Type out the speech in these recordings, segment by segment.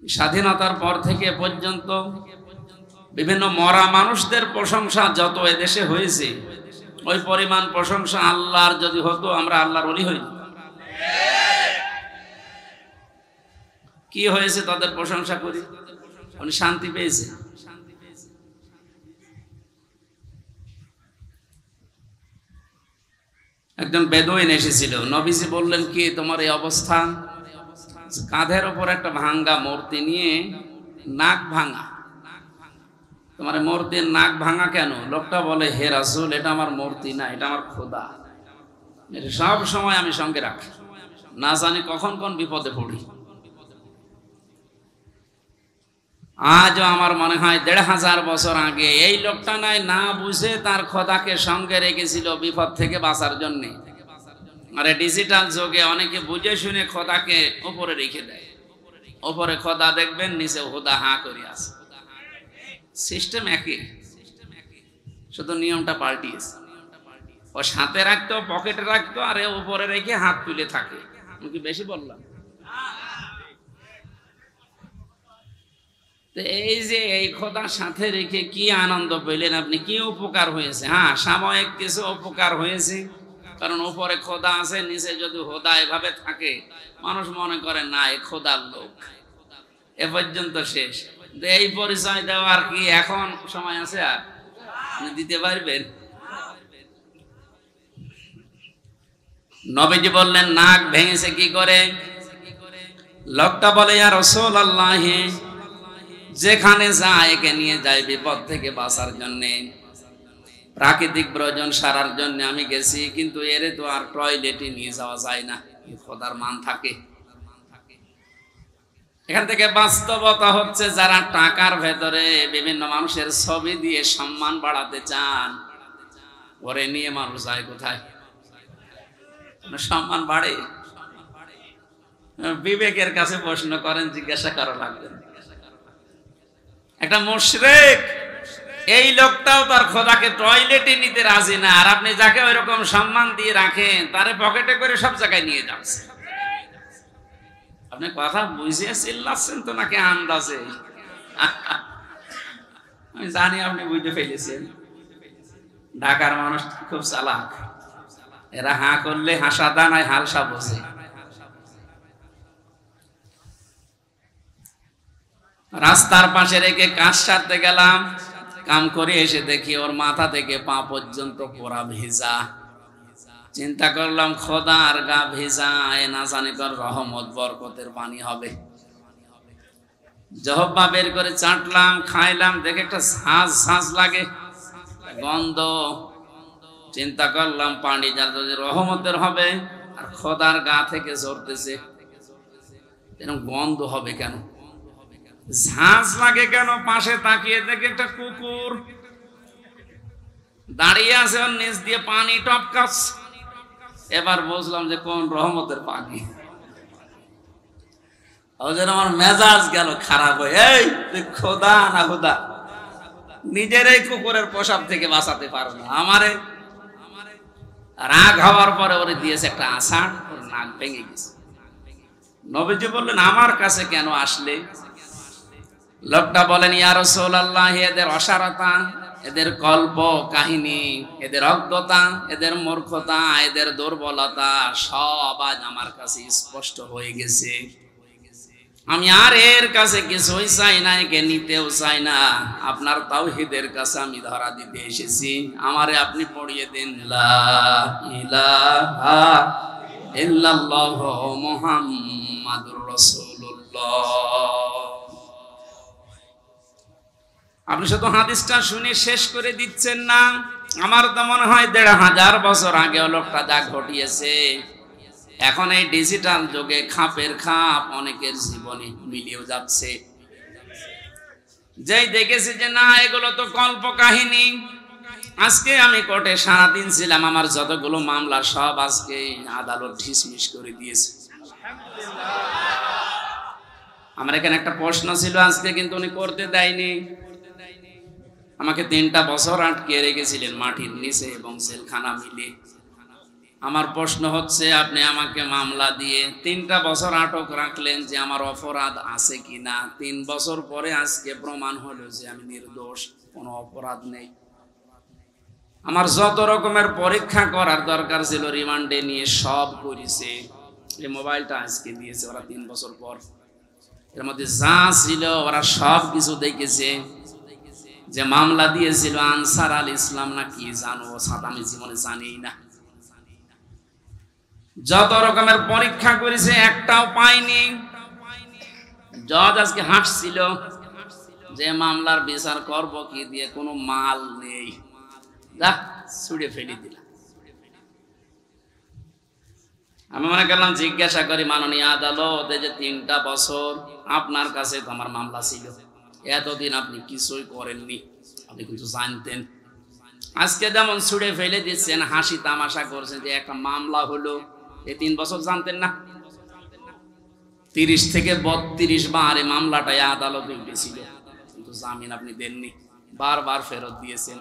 স্বাধীনতার পর থেকে পর্যন্ত বিভিন্ন মরা মানুষদের প্রশংসা যত এদেশে হয়েছে, ওই পরিমাণ প্রশংসা আল্লাহর যদি হতো আমরা আল্লাহর ওলি হই। কি হয়েছে তাদের প্রশংসা করি? উনি শান্তি পেয়েছে। একজন বেদুইন এসেছিল, নবীজি বললেন কি তোমার এই অবস্থা? কাঁধের ওপর একটা ভাঙ্গা মূর্তি নিয়ে নাক ভাঙা। তোমার মূর্তির নাক ভাঙা কেন? লোকটা বলে, হে রাসূল, এটা আমার মূর্তি না, এটা আমার খোদা। এটা সব সময় আমি সঙ্গে রাখি, না জানি কখন কোন বিপদে পড়ি। আজও আমার মনে হয় ১৫০০ বছর আগে এই লোকটা না বুঝে তার খোদাকে সঙ্গে রেখেছিল বিপদ থেকে বাঁচার জন্য। আর ডিজিটাল যুগে অনেকে বুঝে শুনে খোদাকে উপরে রেখে দেয়। উপরে খোদা দেখবেন, নিচে খোদা হাঁ করে আছে। সিস্টেম একই, শুধু নিয়মটা পাল্টিয়েছে। ও সাথে রাখতো, পকেটে রাখতো, আর উপরে রেখে হাত তুলে থাকে। আমি কি বেশি বললাম? এই যে এই খোদার সাথে রেখে কি আনন্দ পেলেন আপনি? কি উপকার হয়েছে? হ্যাঁ, সাময়িক কিছু উপকার হয়েছে, কারণ উপরে খোদা আছে, নিচে যদি খোদা এভাবে থাকে মানুষ মনে করে না এ খোদার লোক। এ পর্যন্ত শেষ। এই পরিচয় দেওয়ার কি এখন সময় আছে? আর দিতে পারবেন? নবীজি বললেন নাক ভেঙেছে কি করে? লোকটা বলে, ইয়া রাসূলুল্লাহ, যেখানে যায় একে নিয়ে যায় বিপদ থেকে বাঁচার জন্য, প্রাকৃতিক প্রয়োজন সারার জন্য আমি গেছি, কিন্তু এরে তো আর টয়লেটে নিয়ে যাওয়া যায় না। খোদার মান থাকে। এখান থেকে বাস্তবতা হচ্ছে, যারা টাকার ভেতরে বিভিন্ন মানুষের ছবি দিয়ে সম্মান বাড়াতে চান, ওরে নিয়ে মানুষ যায় কোথায়? সম্মান বাড়ে? বিবেকের কাছে প্রশ্ন করেন, জিজ্ঞাসা করা লাগবে। একটা মুশরিক, এই লোকটাও তার খোদাকে টয়লেটে নিতে রাজি না, আর আপনি যাকে ওই রকম সম্মান দিয়ে রাখেন তারে পকেটে করে সব জায়গায় নিয়ে যাচ্ছে। আপনি কথা বুঝিয়ে চিল্লাচ্ছেন তো নাকি আন্দাজে? আমি জানি আপনি বুঝতে ফেলেছেন। ঢাকার মানুষ খুব চালাক, এরা হাঁ করলে হাসা দানায় হালসা বোঝে। রাস্তার পাশে রেখে কাজ সারতে গেলাম, কাম করে এসে দেখি ওর মাথা থেকে পা পর্যন্ত পোড়া ভেজা। চিন্তা করলাম খোদা আর গা ভেজা, এ না জানি কর রহমত বরকতের পানি হবে। জহব্বা বের করে চাটলাম, খাইলাম, দেখে একটা ঝাঁঝ ঝাঁঝ লাগে, গন্ধ। চিন্তা করলাম পানি যাতে রহমতের হবে, আর খোদার গা থেকে ঝরতেছে, এরকম গন্ধ হবে কেন? ঝাঁঝ লাগে কেন? পাশে তাকিয়ে দেখে একটা কুকুর দাঁড়িয়ে আছে, ওর নিচ দিয়ে পানি টপকাচ্ছে। এবার বুঝলাম যে কোন রহমতের পানি। আমার মেজাজ গেল খারাপ হয়ে, এই তুই খোদা না খোদা? নিজের এই কুকুরের পোশাক থেকে বাঁচাতে পারো না, আমারে রাগ হওয়ার পরে ওরে দিয়েছে একটা আষাঢ়, ওর নাক ভেঙে গেছে। নবীজি বললেন আমার কাছে কেন আসলে? লোকটা বলেন, ইয়া রাসূলুল্লাহ, এদের অসারতা, এদের কল্প কাহিনী, এদের অজ্ঞতা, এদের মূর্খতা, এদের দুর্বলতা সব আজ আমার কাছে স্পষ্ট হয়ে গেছে। আমি আর এর কাছে কিছুই চাই না, একে নিতেও চাই না। আপনার তাওহীদের কাছে আমি ধরা দিতে এসেছি, আমারে আপনি পড়িয়ে দিন লা ইলাহা ইল্লাল্লাহু মুহাম্মাদুর রাসূলুল্লাহ। আপনি শুধু হাদিসটা শুনে শেষ করে দিচ্ছেন না। আমার তো মনে হয় ১৫০০ বছর আগে লোকটা যা ঘটিয়েছে, এখন এই ডিজিটাল যুগে খাপের খাপ অনেকের জীবনে মিলিয়েও যাচ্ছে। যেই দেখেছি যে না এগুলো তো কল্প কাহিনী। আজকে আমি কোর্টে সারাদিন ছিলাম, আমার যতগুলো মামলা সব আজকে আদালত ডিসমিস করে দিয়েছে। আমার এখানে একটা প্রশ্ন ছিল আজকে, কিন্তু উনি করতে দেয়নি। আমাকে ৩টা বছর আটকে রেখেছিলেন মাটির নিচে এবং জেলখানা মিলে। আমার প্রশ্ন হচ্ছে, আপনি আমাকে মামলা দিয়ে 3টা বছর আটক রাখলেন যে আমার অপরাধ আছে কিনা। 3 বছর পরে আজকে প্রমাণ হলো যে আমি নির্দোষ, কোনো অপরাধ নেই। আমার যত রকমের পরীক্ষা করার দরকার ছিল রিমান্ডে নিয়ে সব করেছে। এই মোবাইলটা আজকে দিয়েছে ওরা 3 বছর পর। এর মধ্যে যা ছিল ওরা সব কিছু দেখেছে। যে মামলা দিয়েছিল আনসার আল ইসলাম না কি জানো, আমি জীবনে জানি না। যত রকমের পরীক্ষা করেছে একটাও পাইনি। জজ আজকে হাসছিল যে মামলার বিচার করব কি দিয়ে, কোনো মাল নেই, যা ছুড়ে ফেলে দিলাম। আমি মনে করলাম জিজ্ঞাসা করি, মাননীয় আদালত, এই যে 3টা বছর আপনার কাছে তো আমার মামলা ছিল, এতদিন আপনি কিছুই করেননি, আপনি কিন্তু জানতেন। আজকে যেমন ছুড়ে ফেলে দিচ্ছেন, হাসি তামাশা করছেন যে একটা মামলা হলো, এই 3 বছর জানতেন না? 30 থেকে 32 বার এই মামলাটা আদালতে উঠেছিল, কিন্তু জামিন আপনি দেননি, বারবার ফেরত দিয়েছেন।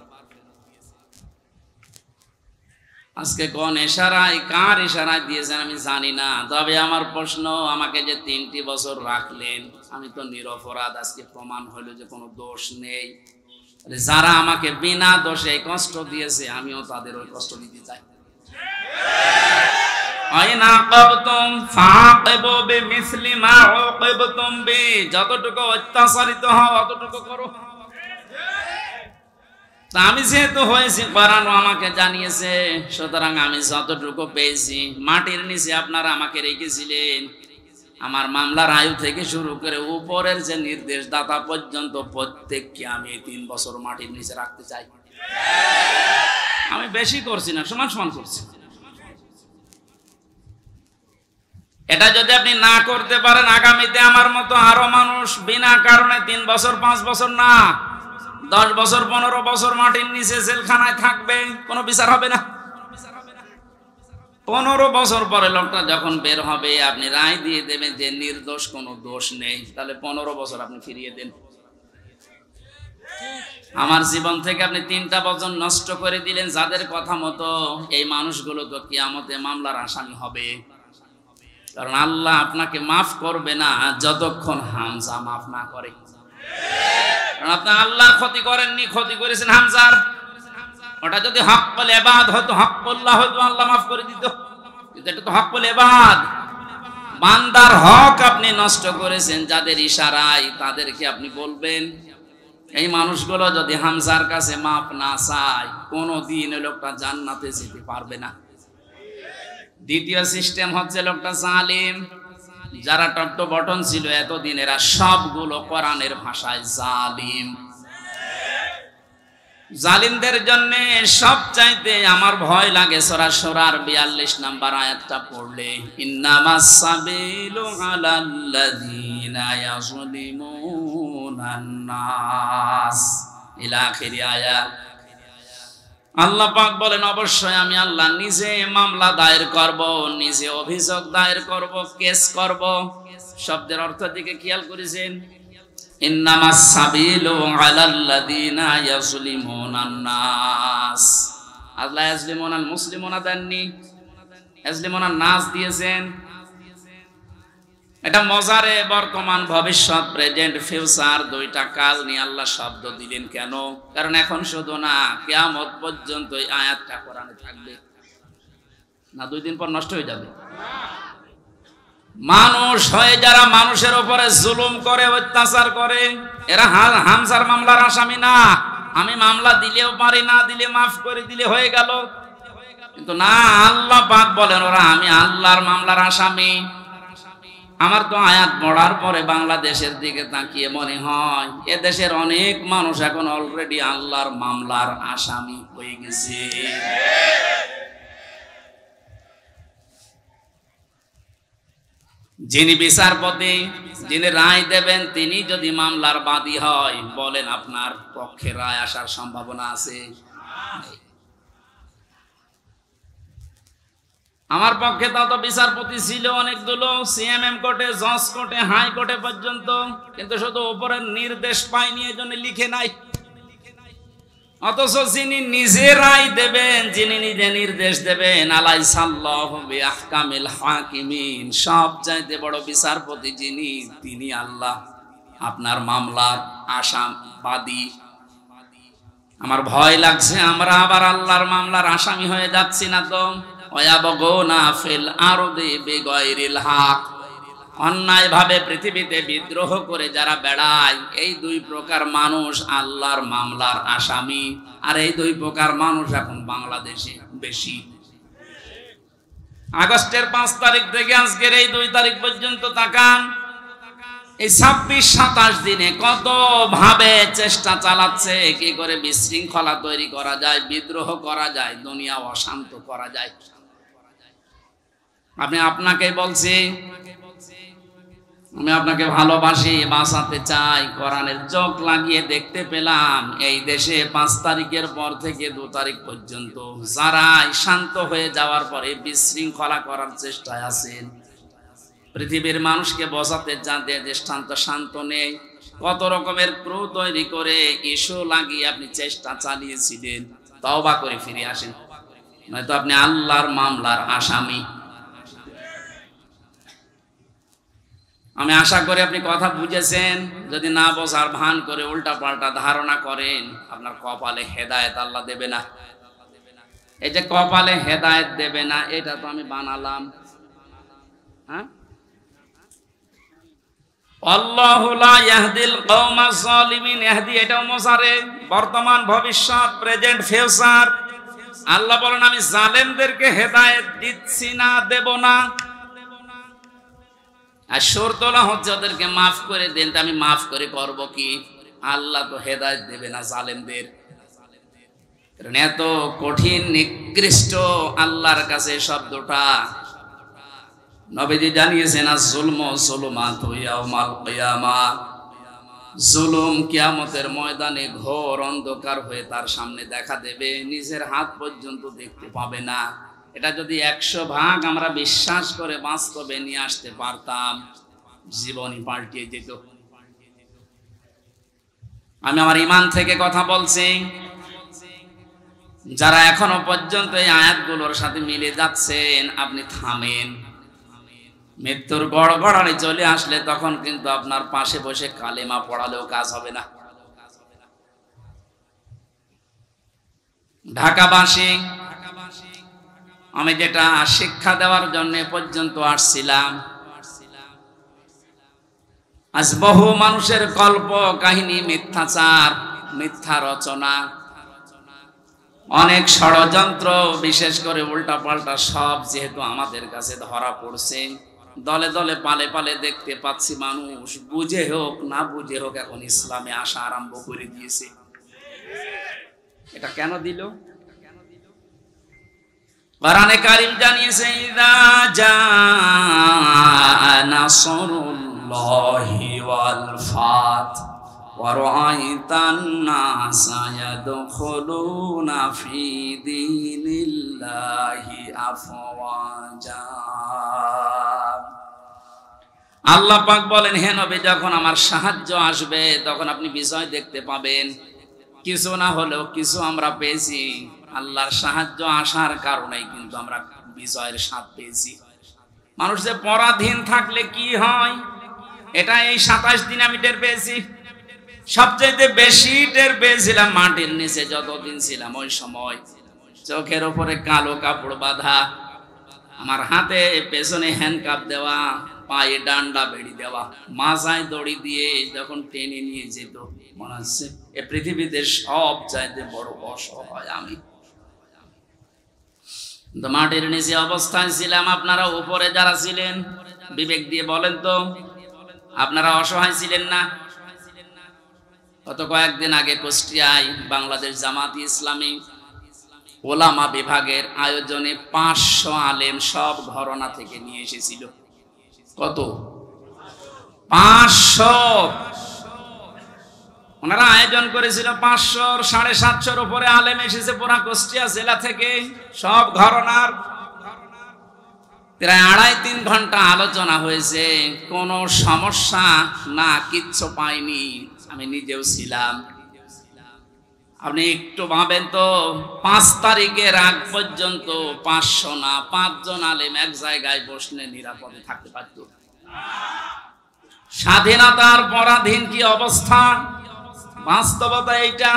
আজকে কোন ইশারায়, কার ইশারায় দিয়েছেন আমি জানি না। তবে আমার প্রশ্ন, আমাকে যে 3টি বছর রাখলেন, আমি তো নিরপরাধ, আজকে প্রমাণ হলো যে কোনো দোষ নেই। যারা আমাকে বিনা দোষে কষ্ট দিয়েছে, আমিও তাদের ওই কষ্ট দিতে চাই। যতটুকু অত্যাচারিত হও অতটুকু করো। আমি যেহেতু হয়েছি, কোরআন আমাকে জানিয়েছে, সুতরাং আমি যতটুকু পেয়েছি। মাটির নিচে আপনারা আমাকে রেখেছিলেন, আমার মামলার আয়ু থেকে শুরু করে উপরের যে নির্দেশদাতা পর্যন্ত প্রত্যেককে আমি 3 বছর মাটির নিচে রাখতে চাই। আমি বেশি করছি না, সমান সমান করছি। এটা যদি আপনি না করতে পারেন, আগামীতে আমার মতো আরো মানুষ বিনা কারণে 3 বছর 5 বছর না 10 বছর 15 বছর মাটির নিচে জেলখানায় থাকবে, কোনো বিচার হবে না। 15 বছর পরে লোকটা যখন বের হবে, আপনি রায় দিয়ে দেবেন যে নির্দোষ, কোনো দোষ নেই, তাহলে 15 বছর আপনি ফিরিয়ে দেন। আমার জীবন থেকে আপনি 3টা বছর নষ্ট করে দিলেন, যাদের কথা মতো এই মানুষগুলো তো কিয়ামতে মামলার আসামি হবে। কারণ আল্লাহ আপনাকে মাফ করবে না যতক্ষণ হামজা মাফ না করে। কারণ আপনি আল্লাহর ক্ষতি করেননি, ক্ষতি করেছেন হামজার। ওটা যদি হক্কুল ইবাদ হতো, হক্কুল্লাহ হতো, আল্লাহ মাফ করে দিত। কিন্তু এটা তো হক্কুল ইবাদ, বান্দার হক আপনি নষ্ট করেছেন। যাদের ইশারায় তাদেরকে আপনি বলবেন। এই মানুষগুলো যদি হামজার কাছে মাফ না চায়, কোনোদিন ওই লোকটা জান্নাতে যেতে পারবে না। দ্বিতীয় সিস্টেম হচ্ছে লোকটা জালিম। যারা টপ বটন ছিল এতদিন, এরা সবগুলো কোরআনের ভাষায় জালিম। জালিমদের জন্য সবচাইতে আমার ভয় লাগে সূরা শুরার 42 নম্বর আয়াতটা পড়লে, ইন্নামাস সাবিলু আলাল্লাযিনা ইয়াযলিমুনান নাস ইলা আখির আয়াত। আল্লাহ পাক বলেন, অবশ্যই আমি আল্লাহ নিজে মামলা দায়ের করব, নিজে অভিযোগ দায়ের করব, কেস করব। শব্দের অর্থ দিকে খেয়াল করেছেন, ইন্নামাস সাবিলু আলাল্লাযিনা ইয়াযলিমুনান নাস। আল্লাহ ইয়াযলিমুনাল মুসলিমুনা দেননি, ইয়াযলিমুনান নাস দিয়েছেন। এটা মজারে বর্তমান ভবিষ্যৎ, প্রেজেন্ট ফিউচার 2টা কাল নিয়ে আল্লাহ শব্দ দিলেন কেন? কারণ এখন শুধু না, কিয়ামত পর্যন্ত এই আয়াতটা কোরআনে থাকবে না, 2 দিন পর নষ্ট হয়ে যাবে। মানুষ হয়ে যারা মানুষের উপরে জুলুম করে, অত্যাচার করে, এরা হামজার মামলার আসামি না। আমি মামলা দিলেও পারি, না দিলে মাফ করে দিলে হয়ে গেল। কিন্তু না, আল্লাহ পাক বলেন ওরা আমি আল্লাহর মামলার আসামি। আমার তো আয়াত পড়ার পরে বাংলাদেশের দিকে তাকিয়ে মনে হয় এদেশের অনেক মানুষ এখন অলরেডি আল্লাহর মামলার আসামি হয়ে গেছে। যিনি বিচারপতি, যিনি রায় দেবেন, তিনি যদি মামলার বাদী হয়, বলেন আপনার পক্ষে রায় আসার সম্ভাবনা আছে? আমার পক্ষে তত বিচারপতি ছিল অনেকগুলো, সিএমএম কোর্টে, জজ কোর্টে, হাই কোর্টে পর্যন্ত, কিন্তু শুধু উপরের নির্দেশ পাইনি, এই জন্য লিখে নাই। অথচ যিনি নিজে রায় দেবেন, যিনি নিজে নির্দেশ দেবেন, আলাইসাল্লাহু বিআহকামিল হাকিমিন, সব চাইতে বড় বিচারপতি যিনি, তিনি আল্লাহ। আপনার মামলার আসামবাদী। আমার ভয় লাগছে আমরা আবার আল্লাহর মামলার আসামি হয়ে যাচ্ছি না তো? ওয়ায়াবগুনা ফিল আরদি বিগাইরিল হক, অন্যায়ভাবে পৃথিবীতে বিদ্রোহ করে যারা বেড়ায়, এই দুই প্রকার মানুষ আল্লাহর মামলার আসামি। আর এই দুই প্রকার মানুষ এখন বাংলাদেশে বেশি। আগস্টের 5 তারিখ থেকে আজকের এই 2 তারিখ পর্যন্ত তাকান, এই 26-27 দিনে কত ভাবে চেষ্টা চালাচ্ছে কি করে বিশৃঙ্খলা তৈরি করা যায়, বিদ্রোহ করা যায়, দুনিয়া অশান্ত করা যায়। আপনাকেই বলছি, আমি আপনাকে ভালোবাসি, বাঁচাতে চাই। কোরআনের চোখ লাগিয়ে দেখতে পেলাম এই দেশে 5 তারিখের পর থেকে 2 তারিখ পর্যন্ত যারা শান্ত হয়ে যাওয়ার পরে বিশৃঙ্খলা করার চেষ্টায় আছেন, পৃথিবীর মানুষকে বোঝাতে যাতে দৃষ্টান্ত শান্ত নেই, কত রকমের ক্রু তৈরি করে ইস্যু লাগিয়ে আপনি চেষ্টা চালিয়েছিলেন। তওবা করে ফিরে আসেন, নয়তো আপনি আল্লাহর মামলার আসামি। আমি আশা করি আপনি কথা বুঝেছেন। যদি না বোঝার ভান করে উল্টা পাল্টা ধারণা করেন, আপনার কপালে হেদায়েত আল্লাহ দেবে না। এই যে কপালে হেদায়েত দেবে না, এটা তো আমি বানালাম। হ্যাঁ, আল্লাহু লা ইয়াহদিল কওমাজ যালিমিন, ইহদি এটাও মোজারে, বর্তমান, ভবিষ্যৎ, প্রেজেন্ট, ফিউচার। আল্লাহ বলেন আমি জালেমদেরকে হেদায়েত দিচ্ছি না, দেব না। আর শর্তলা হচ্ছে ওদেরকে মাফ করে দেন। আমি মাফ করে করব কি? আল্লাহ তো হেদায়েত দেবে না জালেমদের। কারণ এত কঠিন নিকৃষ্ট আল্লাহর কাছে শব্দটা। নবীজি জানিয়েছেন আয-যুলমু যুলুমাতু ইয়াউমাল কিয়ামাহ, জুলুম কিয়ামতের ময়দানে ঘোর অন্ধকার হয়ে তার সামনে দেখা দেবে, নিজের হাত পর্যন্ত দেখতে পাবে না। এটা যদি 100 ভাগ আমরা বিশ্বাস করে বাস্তবে নিয়ে আসতে পারতাম, জীবনই পাল্টিয়ে যেত। আমি আমার ঈমান থেকে কথা বলছি। যারা এখনো পর্যন্ত এই আয়াতগুলোর সাথে মিলে যাচ্ছেন, আপনি থামেন। মৃত্যুর গড়গড়ানি চলে আসলে তখন কিন্তু আপনার পাশে বসে কালেমা পড়ালেও কাজ হবে না। ঢাকাবাসী, আমি যেটা শিক্ষা দেওয়ার জন্য পর্যন্ত আসছিলাম, আজ বহু মানুষের কল্প কাহিনী, মিথ্যাচার, মিথ্যা রচনা, অনেক ষড়যন্ত্র, বিশেষ করে উল্টা পাল্টা সব যেহেতু আমাদের কাছে ধরা পড়ছে, দলে দলে পালে পালে দেখতে পাচ্ছি মানুষ বুঝে হোক না বুঝে হোক এখন ইসলামে আসা আরম্ভ করে দিয়েছে। এটা কেন দিল? কোরআনে কারীম জানিয়েছে ইযা জাআ নাসরুল্লাহি ওয়াল ফাত ওয়া রাআইতান নাসা ইয়াদখুলুনা ফি দীনিল্লাহি আফওয়াজা। আল্লাহ পাক বলেন, হে নবী, যখন আমার সাহায্য আসবে তখন আপনি বিজয় দেখতে পাবেন। কিছু না হলেও কিছু আমরা পেয়েছি। আল্লাহর সাহায্য আসার কারণেই কিন্তু আমরা বিজয়ের স্বাদ পেয়েছি। মানুষ যে পরাধীন থাকলে কি হয়, এটা এই 27 দিন আমি টের পেয়েছি। সবচেয়ে বেশি টের পেয়েছিলাম মাটির নিচে যতদিন ছিলাম। ওই সময় চোখের উপরে কালো কাপড় বাঁধা, আমার হাতে পেছনে হ্যান্ডকাপ দেওয়া, পায়ে ডান্ডা বেড়ি দেওয়া, মাথায় দড়ি দিয়ে যখন টেনে নিয়ে যেত, মনে হচ্ছে এ পৃথিবীতে সব চাইতে বড় অসহায় আমি। মাটির নিচে অবস্থায় ছিলাম। আপনারা উপরে যারা ছিলেন, বিবেক দিয়ে বলেন তো, আপনারা অসহায় ছিলেন না? গত কয়েকদিন আগে কুষ্টিয়ায় বাংলাদেশ জামাত ইসলামী ওলামা বিভাগের আয়োজনে 500 আলেম সব ঘরানা থেকে নিয়ে এসেছিল। কত? 500। ওনারা আয়োজন করেছিল 500, 750 উপরে আলেম এসেছে পুরা কুষ্টিয়া জেলা থেকে, সব ঘরানার। প্রায় 2.5-3 ঘন্টা আলোচনা হয়েছে, কোনো সমস্যা না, কিচ্ছু পাইনি। আমি নিজেও ছিলাম। আপনি একটু ভাবেন তো, 5 তারিখের আগ পর্যন্ত 500 না 5 জন আলেম এক জায়গায় বসলে নিরাপদে থাকতে পারত? স্বাধীনতার পরাধীন কি অবস্থা, বাস্তবতা এইটা।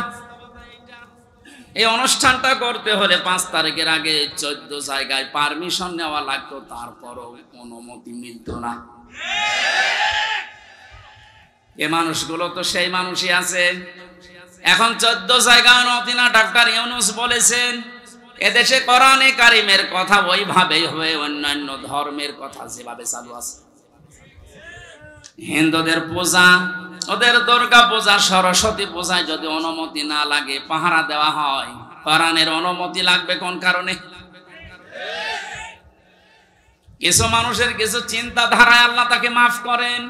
এই অনুষ্ঠানটা করতে হলে 5 তারিখের আগে 14 জায়গায় পারমিশন নেওয়া লাগতো, তারপরও অনুমতি মিলত না। এ মানুষগুলো তো সেই মানুষই আছে। এখন 14 জায়গায় অনুমতি না। ডাক্তার ইউনূস বলেছেন এদেশে কোরআনে কারিমের কথা ওইভাবেই হবে, অন্যান্য ধর্মের কথা যেভাবে চালু আছে। হিন্দুদের পূজা, ওদের দুর্গা পূজা, সরস্বতী পূজায় যদি অনুমতি না লাগে, পাহারা দেওয়া হয়, কোরআনের অনুমতি লাগবে কোন কারণে? কিছু মানুষের কিছু চিন্তাধারায় আল্লাহ তাকে মাফ করেন।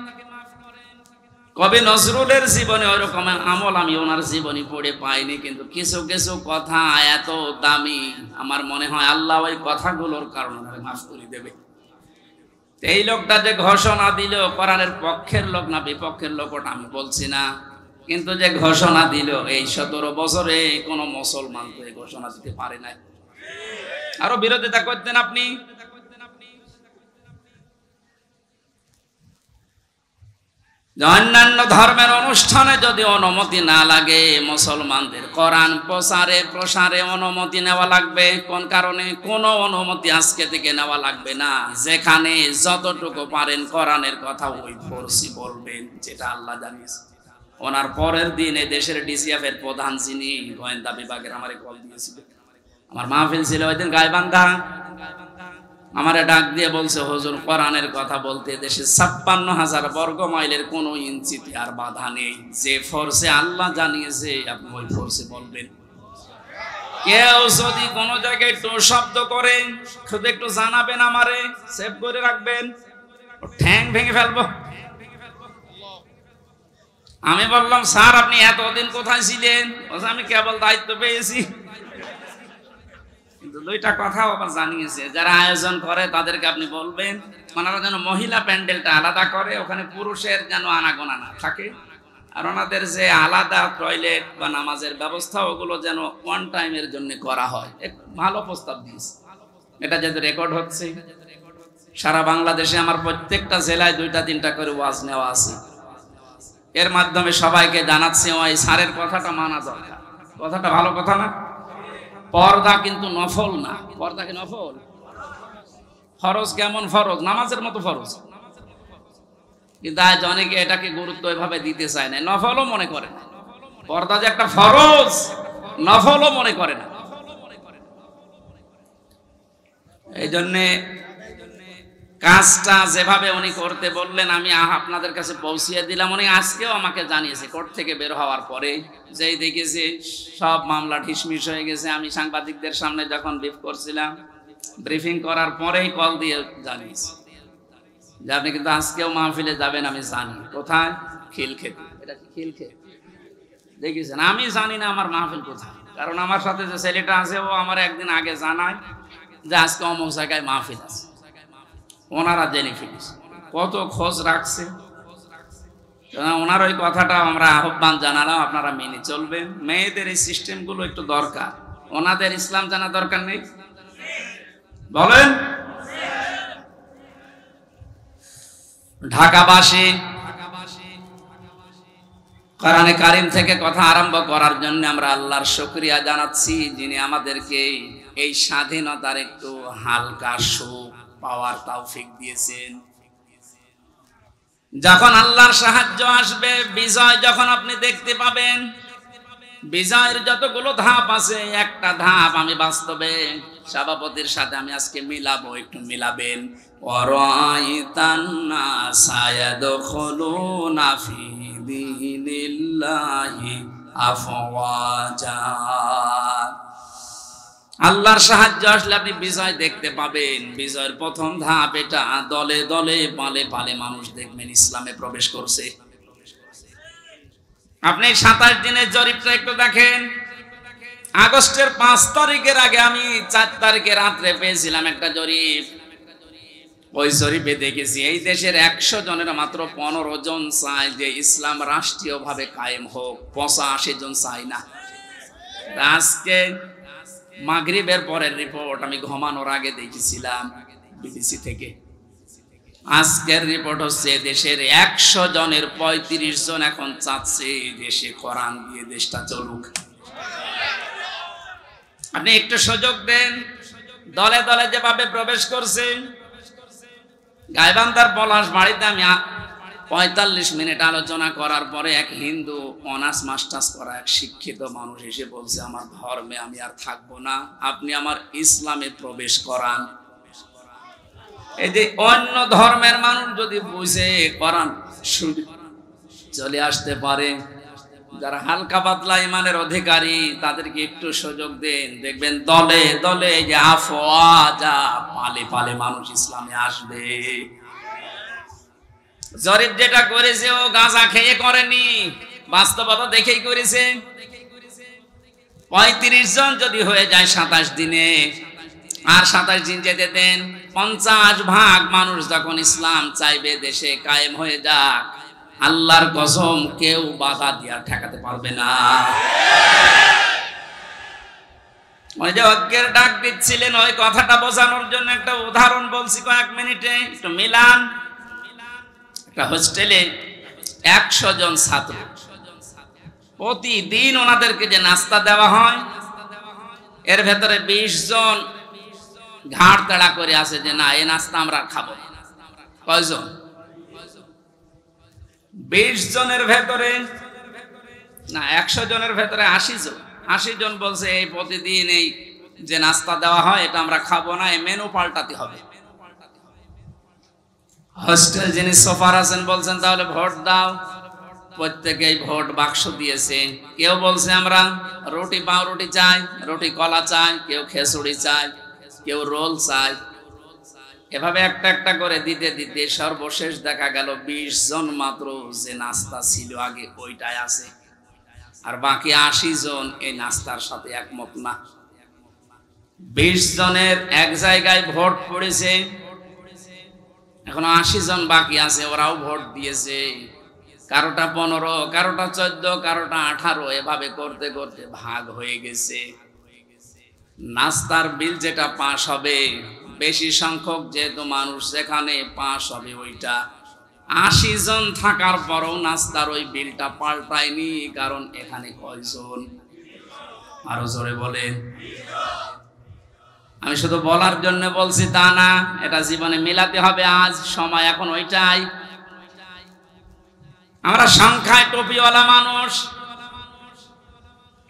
কবি নজরুলের জীবনে ওইরকম আমল আমি ওনার জীবনী পড়ে পাইনি, কিন্তু কিছু কিছু কথা এত দামি, আমার মনে হয় আল্লাহ ওই কথাগুলোর কারণে মাফ করে দেবে। এই লোকটা যে ঘোষণা দিল, কোরআনের পক্ষের লোক না বিপক্ষের লোক ওটা আমি বলছি না, কিন্তু যে ঘোষণা দিল, এই 17 বছরে কোন মুসলমান তো এই ঘোষণা দিতে পারে নাই। আরো বিরোধিতা করতেন আপনি। অন্যান্য ধর্মের অনুষ্ঠানে যদি অনুমতি না লাগে, মুসলমানদের কোরআন প্রচারে প্রসারে অনুমতি নেওয়া লাগবে কোন কারণে? কোনো অনুমতি আজকে থেকে নেওয়া লাগবে না। যেখানে যতটুকু পারেন কোরআনের কথা ওই ফোর্সি বলবেন, যেটা আল্লাহ জানিয়েছে। ওনার পরের দিন এই দেশের ডিসিএফ এর প্রধান যিনি গোয়েন্দা বিভাগের আমারে কল দিয়েছিল, আমার মাহফিল ছিল ওই দিন গাইবান্ধা, আমারে ডাক দিয়ে বলছে হুজুর কোরআনের কথা বলতে দেশে 56,000 বর্গ মাইলের কোনো ইঞ্চিতে আর বাধা নেই, যে ফোর্সে আল্লাহ জানিয়েছে আপনি ওই ফোর্সে বলবেন। কেউ যদি কোনো জায়গায় একটু শব্দ করে শুধু একটু জানাবেন, আমারে সেভ করে রাখবেন, ঠ্যাং ভেঙে ফেলবো। আমি বললাম স্যার আপনি এতদিন কোথায় ছিলেন? আমি কেবল দায়িত্ব পেয়েছি। কিন্তু দুইটা কথাও আবার জানিয়েছে, যারা আয়োজন করে তাদেরকে আপনি বলবেন ওনারা যেন মহিলা প্যান্ডেলটা আলাদা করে, ওখানে পুরুষের যেন আনাগোনা না থাকে, আর ওনাদের যে আলাদা টয়লেট বা নামাজের ব্যবস্থা ওগুলো যেন ওয়ান টাইমের জন্য করা হয়। এক ভালো প্রস্তাব দিয়েছে। এটা যেহেতু রেকর্ড হচ্ছে সারা বাংলাদেশে, আমার প্রত্যেকটা জেলায় 2-3টা করে ওয়াজ নেওয়া আছে। এর মাধ্যমে সবাইকে জানাচ্ছি ওই স্যারের কথাটা মানা দরকার। কথাটা ভালো কথা না? পর্দা কিন্তু নফল না। পর্দা কি নফল? ফরজ। কেমন ফরজ? নামাজের মতো ফরজ। কিন্তু আজ অনেকে এটাকে গুরুত্ব এভাবে দিতে চায় না, নফলও মনে করে না। পর্দা যে একটা ফরজ, নফলও মনে করে না। এই জন্যে কাজটা যেভাবে উনি করতে বললেন আমি আপনাদের কাছে পৌঁছিয়ে দিলাম। উনি আজকেও আমাকে জানিয়েছে কোর্ট থেকে বের হওয়ার পরে, যেই দেখেছি সব মামলা ঢিসমিস হয়ে গেছে। আমি সাংবাদিকদের সামনে যখন ব্রিফ করছিলাম, ব্রিফিং করার পরেই কল দিয়ে জানিয়েছি যে আপনি কিন্তু আজকেও মাহফিলে যাবেন। আমি জানি কোথায়, খিলক্ষেত। এটা কি খিলক্ষেত? দেখেছেন, আমি জানি না আমার মাহফিল কোথায়, কারণ আমার সাথে যে ছেলেটা আছে ও আমার একদিন আগে জানায় যে আজকে অমুক জায়গায় মাহফিল আছে। ওনারা জেনে ফেলিস, কত খোঁজ রাখছে। ওনার ওই কথাটা আমরা আহ্বান জানালাম, আপনারা মেনে চলবেন। মেয়েদের এই সিস্টেমগুলো একটু দরকার। ওনাদের ইসলাম জানা দরকার নেই? বলেন। ঢাকাবাসী কোরআনে কারিম থেকে কথা আরম্ভ করার জন্য আমরা আল্লাহর শুকরিয়া জানাচ্ছি, যিনি আমাদেরকে এই স্বাধীনতার একটু হালকা সুখ পাওয়ার তৌফিক দিয়েছেন। যখন আল্লাহর সাহায্য আসবে, বিজয় যখন আপনি দেখতে পাবেন, বিজয়ের যতগুলো ধাপ আছে, একটা ধাপ আমি বাস্তবে সভাপতির সাথে আমি আজকে মিলাবো, একটু মিলাবেন। ওয়ারাইতান নাসা ইয়াদখুলুনা ফি দীনিল্লাহি আফওয়াজা। আল্লাহর সাহায্য আসলে আপনি বিজয় দেখতে পাবেন। বিজয়ের প্রথম ধাপ এটা, দলে দলে পালে পালে মানুষ দেখবেন ইসলামে প্রবেশ করছে। আপনি 27 দিনের জরিপটা একটু দেখেন। আগস্টের 5 তারিখের আগে আমি 4 তারিখে রাত্রে পেয়েছিলাম একটা জরিপ। ওই জরিপে দেখেছি এই দেশের 100 জনের মাত্র 15 জন চায় যে ইসলাম রাষ্ট্রীয়ভাবে কায়েম হোক, 85 জন চায় না। আজকে মাগরিবের পরের রিপোর্ট আমি ঘুমানোর আগে দেখেছিলাম বিবিসি থেকে। আজকের রিপোর্ট হচ্ছে দেশের 100 জনের 35 জন এখন চাচ্ছে দেশে কোরআন দিয়ে দেশটা চলুক। আপনি একটু সুযোগ দেন। দলে দলে যেভাবে প্রবেশ করছে, গাইবান্ধার পলাশ বাড়িতে আমি 45 মিনিট আলোচনা করার পরে এক হিন্দু অনার্স মাস্টার্স করা এক শিক্ষিত মানুষ এসে বলছে, আমার ধর্মে আমি আর থাকবো না, আপনি আমার ইসলামে প্রবেশ করান। এই যে অন্য ধর্মের মানুষ যদি বুঝে কোরআন চলে আসতে পারে, যারা হালকা পাতলা ইমানের অধিকারী তাদেরকে একটু সুযোগ দেন, দেখবেন দলে দলে যে আফওয়াজা পালে পালে মানুষ ইসলামে আসবে। জরিপ যেটা করেছে ও গাঁজা খেয়ে করেনি, বাস্তবতা দেখেই করেছে। 35 জন যদি হয়ে যায় 27 দিনে, আর 27 দিন যেতে দেন, 50 ভাগ মানুষ যখন ইসলাম চাইবে দেশে কায়েম হয়ে যাক, আল্লাহর কসম কেউ বাধা দিয়া ঠেকাতে পারবে না। ওই যে অজ্ঞের ডাক দিচ্ছিলেন, ওই কথাটা বোঝানোর জন্য একটা উদাহরণ বলছি কয়েক মিনিটে, একটু মিলান। একটা হোস্টেলে 100 জন ছাত্র, প্রতিদিন ওনাদেরকে যে নাস্তা দেওয়া হয়, এর ভেতরে 20 জন ঘাড় তাড়া করে আছে যে না, এই নাস্তা আমরা খাবো। কয়জন? 20 জনের ভেতরে না, 100 জনের ভেতরে 80 জন। 80 জন বলছে এই প্রতিদিন এই যে নাস্তা দেওয়া হয় এটা আমরা খাবো না, এই মেনু পাল্টাতে হবে। হোস্টেল যিনি সোফার আছেন বলছেন তাহলে ভোট দাও। প্রত্যেকেই ভোট বাক্স দিয়েছে। কেউ বলছে আমরা রুটি পাউরুটি চাই, রুটি কলা চাই, কেউ খেসুড়ি চাই, কেউ রোল চাই। এভাবে একটা একটা করে দিতে দিতে সর্বশেষ দেখা গেল 20 জন মাত্র যে নাস্তা ছিল আগে ওইটাই আছে, আর বাকি 80 জন এই নাস্তার সাথে একমত না। 20 জনের এক জায়গায় ভোট পড়েছে, এখন 80 জন বাকি আছে, ওরাও ভোট দিয়েছে। কারোটা 15, কারোটা 14, কারোটা 18, এভাবে করতে করতে ভাগ হয়ে গেছে। নাস্তার বিল যেটা পাস হবে, বেশি সংখ্যক যেহেতু মানুষ সেখানে পাস হবে ওইটা। 80 জন থাকার পরও নাস্তার ওই বিলটা পাল্টায়নি, কারণ এখানে কয়জন? আরো জোরে বলেন। আমি শুধু বলার জন্য বলছি তা না, এটা জীবনে মেলাতে হবে। আজ সময় এখন ওইটাই। আমরা সংখ্যায় টুপিওয়ালা মানুষ।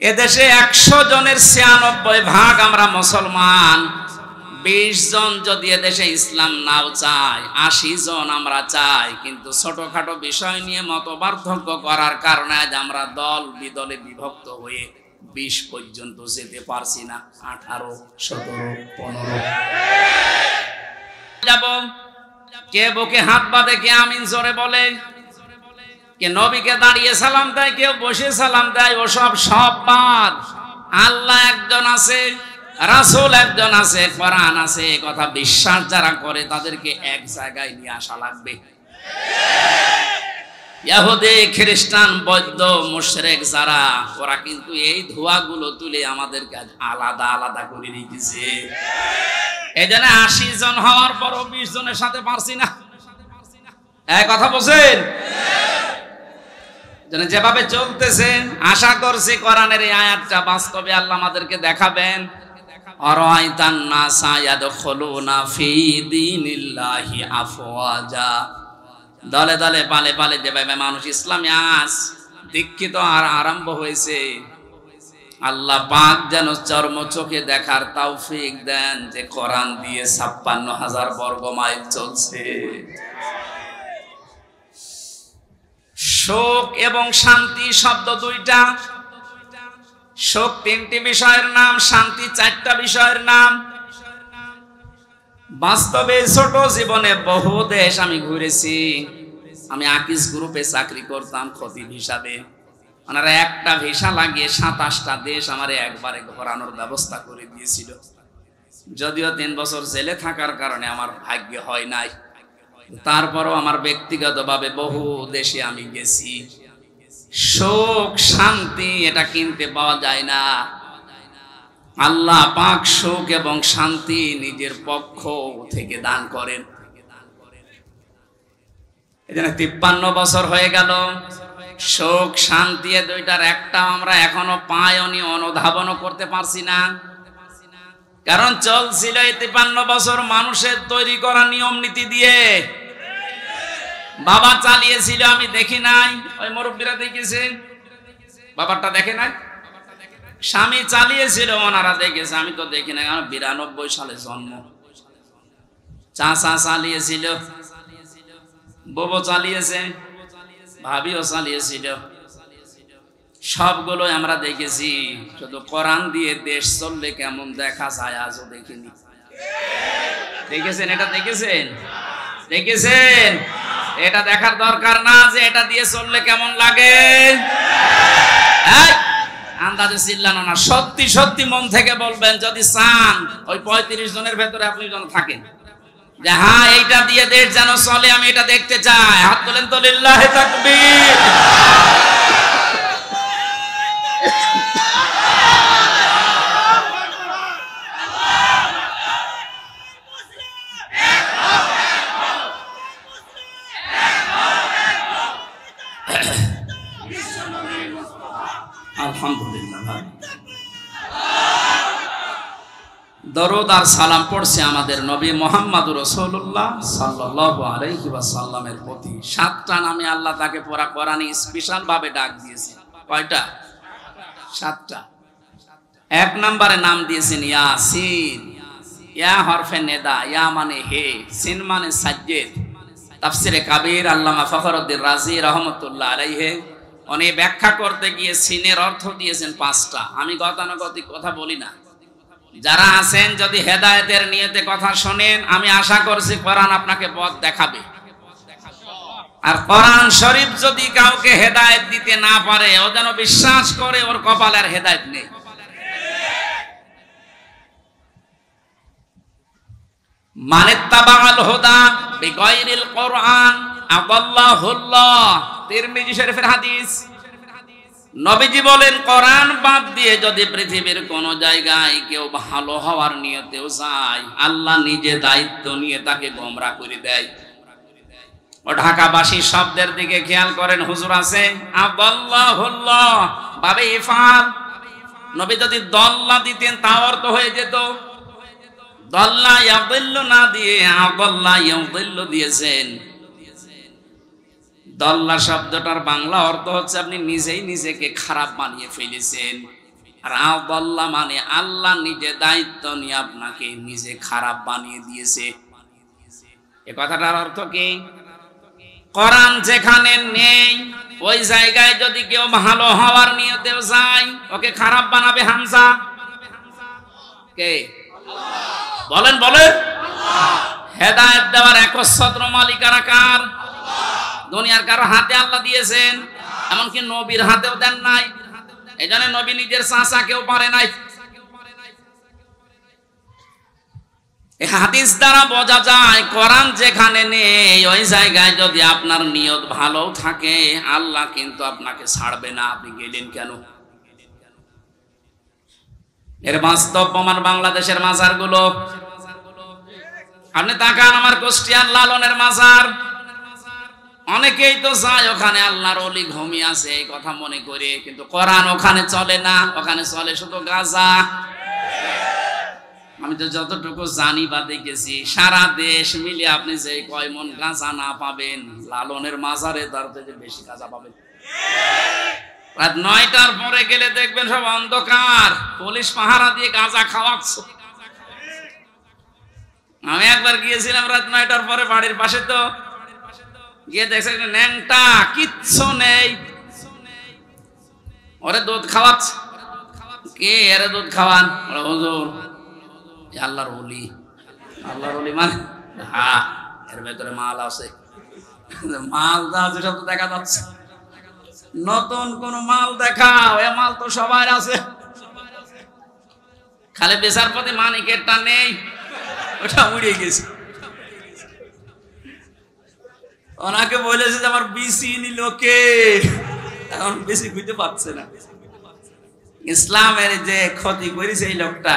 এদেশে 100 জনের 96 ভাগ আমরা মুসলমান। 20 জন যদি এদেশে ইসলাম নাও চায়, 80 জন আমরা চাই, কিন্তু ছোটখাটো বিষয় নিয়ে মত পার্থক্য করার কারণে আজ আমরা দল বিদলে বিভক্ত হয়ে 20 পর্যন্ত যেতে পারছি না। 18, 17, 15 যাব। কে বুকে হাত বাঁধে, কে আমিন জোরে বলে, কে নবীকে দাঁড়িয়ে সালাম দেয়, কেউ বসে সালাম দেয়, ওসব সব বাদ। আল্লাহ একজন আছে, রাসূল একজন আছে, কোরআন আছে, কথা বিশ্বাস যারা করে তাদেরকে এক জায়গায় নিয়ে আসা লাগবে। ইহুদি, খ্রিস্টান, বৌদ্ধ, মুশরিক যারা, ওরা কিন্তু এই ধোঁয়াগুলো তুলে আমাদেরকে আলাদা আলাদা করে রেখেছে। এই জন্য 80 জন হওয়ার পরও 20 জনের সাথে পারছি না। এই কথা বলছেন? যেভাবে চলতেছে, আশা করছি কোরআনের এই আয়াতটা বাস্তবে আল্লাহ আমাদেরকে দেখাবেন। আরাইতান নাসা ইয়াদখুলুনা ফি দীনিল্লাহি আফওয়াজা। দলে দলে পালে পালে যেভাবে মানুষ ইসলামে আজ দীক্ষিত আর আরম্ভ হয়েছে, আল্লাহ পাক যেন চর্ম চোখে দেখার তৌফিক দেন যে কোরআন দিয়ে 56,000 বর্গ মাইল চলছে। শোক এবং শান্তি শব্দ দুইটা। শোক 3টি বিষয়ের নাম, শান্তি 4টা বিষয়ের নাম। বাস্তবে ছোট জীবনে বহু দেশ আমি ঘুরেছি। আমি আকিস গ্রুপে চাকরি করতাম খতিব হিসাবে। ওনারা একটা ভিসা লাগিয়ে 27টা দেশ আমার একবারে ঘোরানোর ব্যবস্থা করে দিয়েছিল। যদিও 3 বছর জেলে থাকার কারণে আমার ভাগ্য হয় নাই, তারপরও আমার ব্যক্তিগতভাবে বহু দেশে আমি গেছি। সুখ শান্তি এটা কিনতে পাওয়া যায় না। আল্লাহ পাক সুখ এবং শান্তি নিজের পক্ষ থেকে দান করেন। এজন্য 53 বছর হয়ে গেল, সুখ শান্তি দুইটার একটা আমরা এখনো পাইনি, অনুধাবনও করতে পারছি না। কারণ চলছিল এই 53 বছর মানুষের তৈরি করা নিয়ম নীতি দিয়ে। বাবা চালিয়েছিল, আমি দেখি নাই, ওই মুরব্বীরা দেখেছে, বাবারটা দেখে নাই। স্বামী চালিয়েছিল, ওনারা দেখেছে, আমি তো দেখি নাই। আমার 92 সালে জন্ম। চাচা চালিয়েছিল, বউ চালিয়েছে, ভাবিও চালিয়েছিল, সবগুলো আমরা দেখেছি। শুধু কোরআন দিয়ে দেশ চললে কেমন দেখা যায় আজও দেখিনি। দেখেছেন? এটা দেখেছেন? দেখেছেন? এটা দেখার দরকার না যে এটা দিয়ে চললে কেমন লাগে। আন্দাজে চিল্লানো না, সত্যি সত্যি মন থেকে বলবেন যদি চান ওই 35 জনের ভেতরে আপনি যেন থাকেন যে হ্যাঁ এইটা দিয়ে দেশ যেন চলে, আমি এটা দেখতে চাই। হাত তোলেন তো, লিল্লাহি তাকবীর। আলহামদুলিল্লাহ। দরুদ আর সালাম পড়ছে আমাদের নবী মুহাম্মদুর রাসূলুল্লাহ সাল্লাল্লাহু আলাইহি ওয়াসাল্লামের প্রতি। 7টা নামে আল্লাহ তাকে পুরা কোরআনে স্পেশাল ভাবে ডাক দিয়েছে। কয়টা? 7টা। 1 নম্বরে নাম দিয়েছেন ইয়াসিন। ইয়া হরফে নেদা, ইয়া মানে হে, সিন মানে সাজ্জেদ। তাফসিরে কাবীর আল্লামা ফখরুদ্দিন রাজি রাহমাতুল্লাহ আলাইহি উনি ব্যাখ্যা করতে গিয়ে সিনের অর্থ দিয়েছেন 5টা। আমি গতানুগতিক কথা বলি না। যারা আছেন যদি হেদায়েতের নিয়তে কথা শোনেন, আমি আশা করছি কোরআন আপনাকে পথ দেখাবে। আর কোরআন শরীফ যদি কাউকে হেদায়েত দিতে না পারে, ও যেন বিশ্বাস করে ওর কপালে আর হেদায়েত নেই। মানিত্তাবাআল হুদা বিগাইরিল কোরআন আদাল্লাহুল্লাহ। তিরমিজি শরীফের হাদিস। নবীজি বলেন কোরআন বাদ দিয়ে যদি পৃথিবীর কোন জায়গায় কেউ ভালো হওয়ার নিয়তেও যায়, আল্লাহ নিজে দায়িত্ব নিয়ে তাকে গোমরা করে দেয়। ও ঢাকাবাসী শব্দের দিকে খেয়াল করেন, হুজুর আছে আদাল্লাহুল্লাহ বাবে ইফাল। নবী যদি দল্লা দিতেন তা অর্থ হয়ে যেত। দল্লা ইয়াদিল্লু না দিয়ে আদাল্লা ইয়াদিল্লু দিয়েছেন। দল্লা শব্দটার বাংলা অর্থ হচ্ছে আপনি নিজেই নিজেকে খারাপ বানিয়ে ফেলেছেন। আর আদাল্লা মানে আল্লাহ নিজে দায়িত্ব নিয়ে আপনাকে নিজে খারাপ বানিয়ে দিয়েছে। এ কথাটার অর্থ কি? কোরআন যেখানে নেই ওই জায়গায় যদি কেউ ভালো হওয়ার নিয়তেও যায়, ওকে খারাপ বানাবে হামজা কে? বলেন বলেন। হেদায়েত দেওয়ার একচ্ছত্র মালিকানা কার? দুনিয়ার কারো হাতে আল্লাহ দিয়েছেন, এমনকি নবীর হাতেও দেন নাই। এই জন্য নবী নিজের চাচা কেউ পারে নাই। এই হাদিস দ্বারা বোঝা যায় কোরআন যেখানে নেই ওই জায়গায় যদি আপনার নিয়ত ভালো থাকে, আল্লাহ কিন্তু আপনাকে ছাড়বে না। আপনি গেলেন কেন? এর বাস্তব প্রমাণ বাংলাদেশের মাজারগুলো। আপনি তাকান, আমার কুষ্টিয়ার লালনের মাজার, অনেকেই তো যায় ওখানে আল্লাহর ওলি ঘুমিয়ে আছে এই কথা মনে করে, কিন্তু কোরআন ওখানে চলে না, ওখানে চলে শুধু গাঁজা। আমি তো যতটুকু জানি বা দেখেছি, সারা দেশ মিলে আপনি যে কয় মন গাঁজা না পাবেন, লালনের মাজারে তার থেকে বেশি গাঁজা পাবেন। রাত 9টার পরে গেলে দেখবেন সব অন্ধকার, পুলিশ পাহারা দিয়ে গাঁজা খাওয়াচ্ছে। আমি একবার গিয়েছিলাম রাত 9টার পরে বাড়ির পাশে, তো গিয়ে দেখছে ন্যাংটা, কিচ্ছু নেই, ওরে দুধ খাওয়াচ্ছে। কে এরে দুধ খাওয়ান? হুজুর আল্লাহর ওলি। আল্লাহর ওলি মানে হ্যাঁ, এর ভেতরে মাল আছে। মাল আছে সব তো দেখা যাচ্ছে। নতুন কোন মাল দেখাও, এ মাল তো সবার আছে, খালি বেচার প্রতি মানিকেরটা নেই, ওটা উড়ে গেছে। ওনাকে বলেছে যে আমার বিসি নিল কে, এখন বেশি খুঁজতে পারছে না। ইসলামের যে ক্ষতি করেছে এই লোকটা,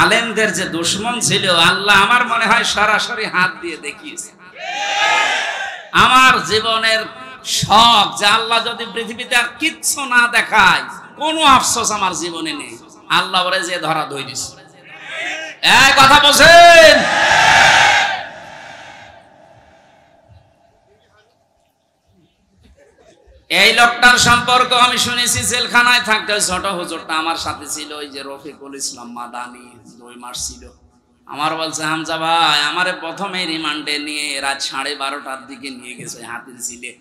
আলেমদের যে দুশমন ছিল, আল্লাহ আমার মনে হয় সরাসরি হাত দিয়ে দেখিয়েছে। আমার জীবনের শখ যে আল্লাহ যদি পৃথিবীতে আর কিচ্ছু না দেখায়, কোনো আফসোস আমার জীবনে নেই, আল্লাহ বলে যে ধরা ধরিস। এক কথা বলছেন। এই লোকটার সম্পর্ক আমি শুনেছি, জেলখানায় থাকতে ছোট হুজুরটা আমার সাথে ছিল, ওই যে রফিকুল ইসলাম মাদানি, 2 মাস ছিল। আমার বলছে, হামজা ভাই আমারে প্রথমে রিমান্ডে নিয়ে রাত 12:30টার দিকে নিয়ে গেছে হাতির ঝিলে।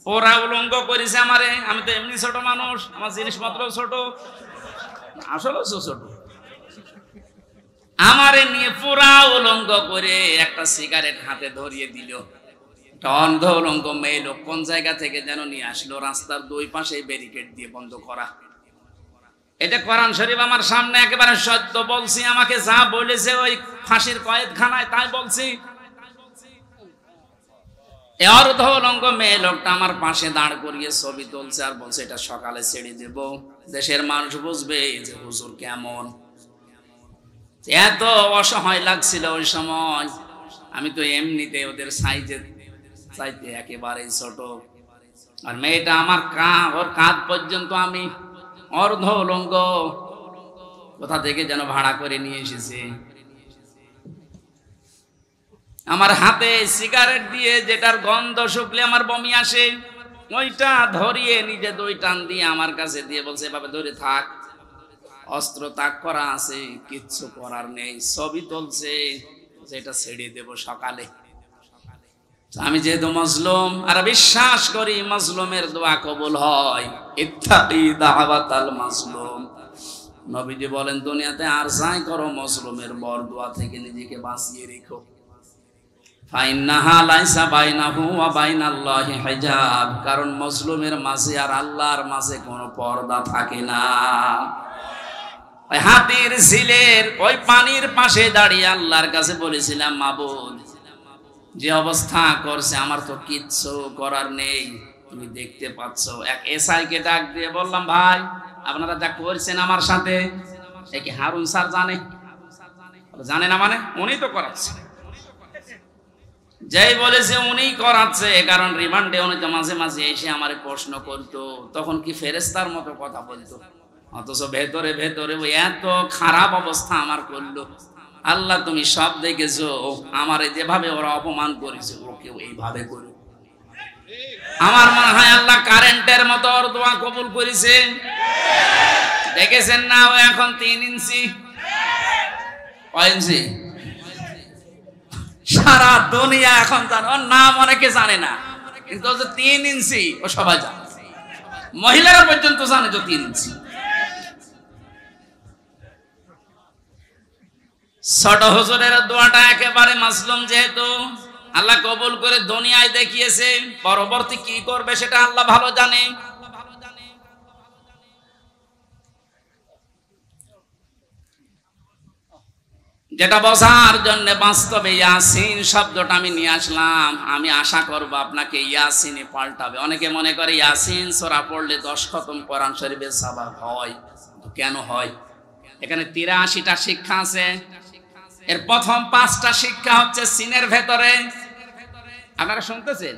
ওরা উলঙ্গ করেছে আমারে, আমি তো এমনি ছোট মানুষ, আমার জিনিসপত্র ছোট, আসলে ছোট। আমারে নিয়ে পুরা উলঙ্গ করে একটা সিগারেট হাতে ধরিয়ে দিল। অন্ধ উলঙ্গ মেয়ে লোক কোন জায়গা থেকে যেন নিয়ে আসলো, রাস্তার 2 পাশে ব্যারিকেড দিয়ে বন্ধ করা। এটা কোরআন শরীফ আমার সামনে একেবারে সত্য বলছি, আমাকে যা বলেছে ওই ফাঁসির কয়েদখানায় তাই বলছি। অর্ধ উলঙ্গ মেয়ে লোকটা আমার পাশে দাঁড় করিয়ে ছবি তুলছে আর বলছে এটা সকালে ছেড়ে দেব, দেশের মানুষ বুঝবে যে হুজুর কেমন। এত অসহায় লাগছিল ওই সময়, আমি তো এমনিতে ওদের সাইজের চাইতে একেবারে ছোট, আর মেয়েটা আমার ওর কাঁধ পর্যন্ত আমি অর্ধ উলঙ্গ, কোথা থেকে যেন ভাড়া করে নিয়ে এসেছে। আমার হাতে সিগারেট দিয়ে, যেটার গন্ধ শুকলে আমার বমি আসে, ওইটা ধরিয়ে নিজে 2 টান দিয়ে আমার কাছে দিয়ে বলছে এভাবে ধরে থাক, অস্ত্র তাক করা আছে, কিচ্ছু করার নেই। ছবি তুলছে, যেটা ছেড়ে দেব সকালে। আমি যেহেতু মজলুম আর বিশ্বাস করি মজলুমের দোয়া কবুল হয়, ইত্তাকি দাওয়াতাল মাজলুম। নবীজি বলেন দুনিয়াতে আর যাই করো মজলুমের বরদোয়া থেকে নিজেকে বাঁচিয়ে রেখো। ফাইন্নাহা লাইসা বাইনাহু ওয়া বাইনাল্লাহি হিজাব, কারণ মজলুমের মাঝে আর আল্লাহর মাঝে কোনো পর্দা থাকে না। ওই হাতির ঝিলের ওই পানির পাশে দাঁড়িয়ে আল্লাহর কাছে বলেছিলাম, মাবুদ যে অবস্থা করছে আমার তো কিচ্ছু করার নেই, তুমি দেখতে পাচ্ছ। এক এসআইকে ডাক দিয়ে বললাম, ভাই আপনারা যা করছেন আমার সাথে, কি হারুন স্যার জানে? জানে না মানে? উনি তো করাচ্ছে। যেই বলেছে উনি করাচ্ছে, কারণ রিমান্ডে উনি তো মাঝে মাঝে এসে আমারে প্রশ্ন করতো, তখন কি ফেরেশতার মতো কথা বলতো, অথচ ভেতরে ভেতরে ওই এত খারাপ অবস্থা আমার করলো। আল্লাহ তুমি সব দেখেছো, আমারে যেভাবে ওরা অপমান করেছে ওকেও এইভাবে করো। আমার মনে হয় আল্লাহ কারেন্টের মতো ওর দোয়া কবুল করেছে। দেখেছেন না, ও এখন 3 ইঞ্চি। কয় ইঞ্চি? সারা দুনিয়া এখন জানে, ওর নাম অনেকে জানে না, কিন্তু 3 ইঞ্চি ও সবাই জানে, মহিলারা পর্যন্ত জানে যে 3 ইঞ্চি। ছোট হুজুরের দোয়াটা একেবারে মাসলুম, যেহেতু আল্লাহ কবুল করে দুনিয়ায় দেখিয়েছে, পরবর্তী কি করবে সেটা আল্লাহ ভালো জানে। যেটা বোঝার জন্য বাস্তবে ইয়াসিন শব্দটা আমি নিয়ে আসলাম। আমি আশা করব আপনাকে ইয়াসিনে পাল্টাবে। অনেকে মনে করে ইয়াসিন সূরা পড়লে 10 খতম কোরআন শরীফের সওয়াব হয়, কেন হয়? এখানে 83টা শিক্ষা আছে। এর প্রথম 5টা শিক্ষা হচ্ছে সিনের ভেতরে। আপনারা শুনতেছেন?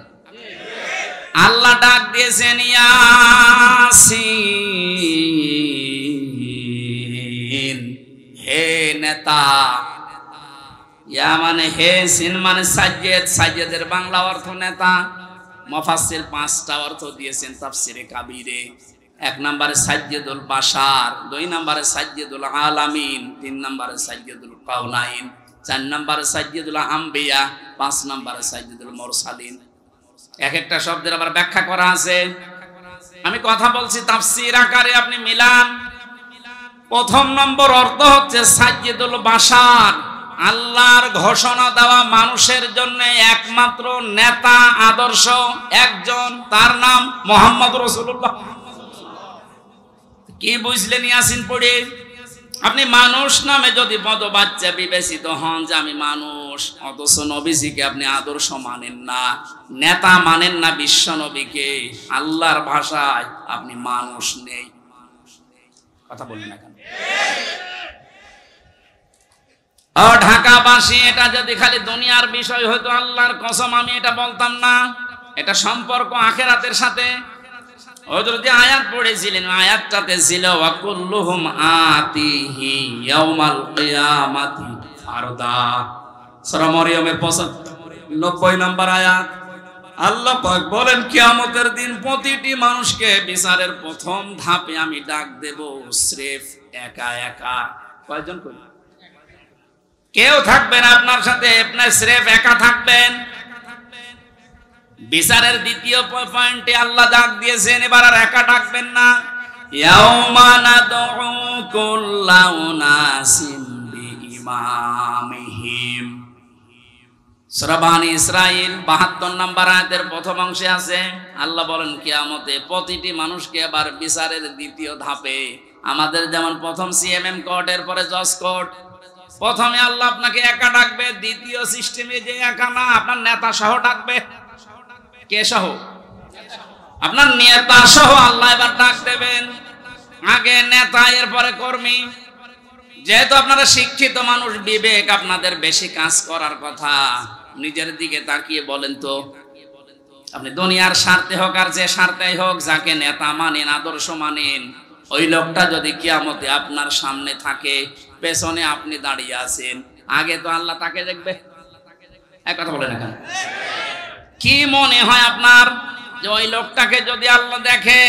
আল্লাহ ডাক দিয়েছেন ইয়াসিন, হে নেতা। ইয়া মানে হে, সিন মানে সাজ্জেদ, সাজ্জেদের বাংলা অর্থ নেতা। মুফাসসির 5টা অর্থ দিয়েছেন তাফসিরে কাবীরে। 1 নম্বরে সাজ্জেদুল বাশার, 2 নম্বরে সাজ্জেদুল আলামিন, 3 নম্বরে সাজ্জেদুল কাউনাইন, 4 নম্বরে সাজ্জেদুল আম্বিয়া, 5 নম্বরে সাজ্জেদুল মুরসালিন। এক একটা শব্দের আবার ব্যাখ্যা করা আছে। আমি কথা বলছি তাফসীর আকারে, আপনি মিলান। প্রথম নম্বর অর্থ হচ্ছে সাজ্জেদুল বাশার, আল্লাহর ঘোষণা দেওয়া মানুষের জন্য একমাত্র নেতা আদর্শ একজন, তার নাম মুহাম্মদ রাসূলুল্লাহ। কি বুঝলেন ইয়াসিন পড়ে? আপনি মানুষ নামে যদি পদবাচ্চা বিবেচিত হন যে আমি মানুষ, অথচ নবীজিকে আপনি আদর্শ মানেন না, নেতা মানেন না, বিশ্ব নবীকে, আল্লাহর ভাষায় আপনি মানুষ নেই। কথা বললেন না কেন? ও ঢাকাবাসী, এটা যদি খালি দুনিয়ার বিষয় হতো, আল্লাহর কসম আমি এটা বলতাম না। এটা সম্পর্ক আখিরাতের সাথে। হুজুর যে আয়াত পড়েছিলেন, আয়াতটাতে ছিল ওয়াকুল্লুহুম আতিহি ইয়াউমাল কিয়ামাতি ফারদা। সূরা মরিয়মের 90 নম্বর আয়াত। আল্লাহ পাক বলেন কিয়ামতের দিন প্রতিটি মানুষকে বিচারের প্রথম ধাপে আমি ডাক দেব স্রেফ একা একা। কয়জন কই? কেউ থাকবে না আপনার সাথে, আপনি স্রেফ একা থাকবেন। বিচারের দ্বিতীয় পয়েন্টে আল্লাহ ডাক দিয়েছেন, এবার আর একা ডাকবেন না। ইয়াউমা নাদউ কুল্লা উনাসিম বিইমামিহিম। সূরা বানী ইসরাঈল 72 নম্বর আয়াতের প্রথম অংশে আছে, আল্লাহ বলেন কিয়ামতে প্রতিটি মানুষকে এবার বিচারের দ্বিতীয় ধাপে, আমাদের যেমন প্রথম সিএমএম কোর্ট, এরপরে জজ কোর্ট, প্রথমে আল্লাহ আপনাকে একা ডাকবে, দ্বিতীয় সিস্টেমে যে একা না, আপনার নেতা সহ ডাকবে। কে সহ? আপনার নেতা সহ আল্লাহ এবার ডাক দেবেন। আগে নেতা, এরপরে কর্মী। যেহেতু আপনারা শিক্ষিত মানুষ, বিবেক আপনাদের বেশি কাজ করার কথা। নিজের দিকে তাকিয়ে বলেন তো, আপনি দুনিয়ার স্বার্থে হোক আর যে স্বার্থেই হোক, যাকে নেতা মানেন, আদর্শ মানেন, ওই লোকটা যদি কিয়ামতে আপনার সামনে থাকে, পেছনে আপনি দাঁড়িয়ে আছেন, আগে তো আল্লাহ তাকে দেখবে। এক কথা বলে না কেন? কি মনে হয় আপনার যে ওই লোকটাকে যদি আল্লাহ দেখে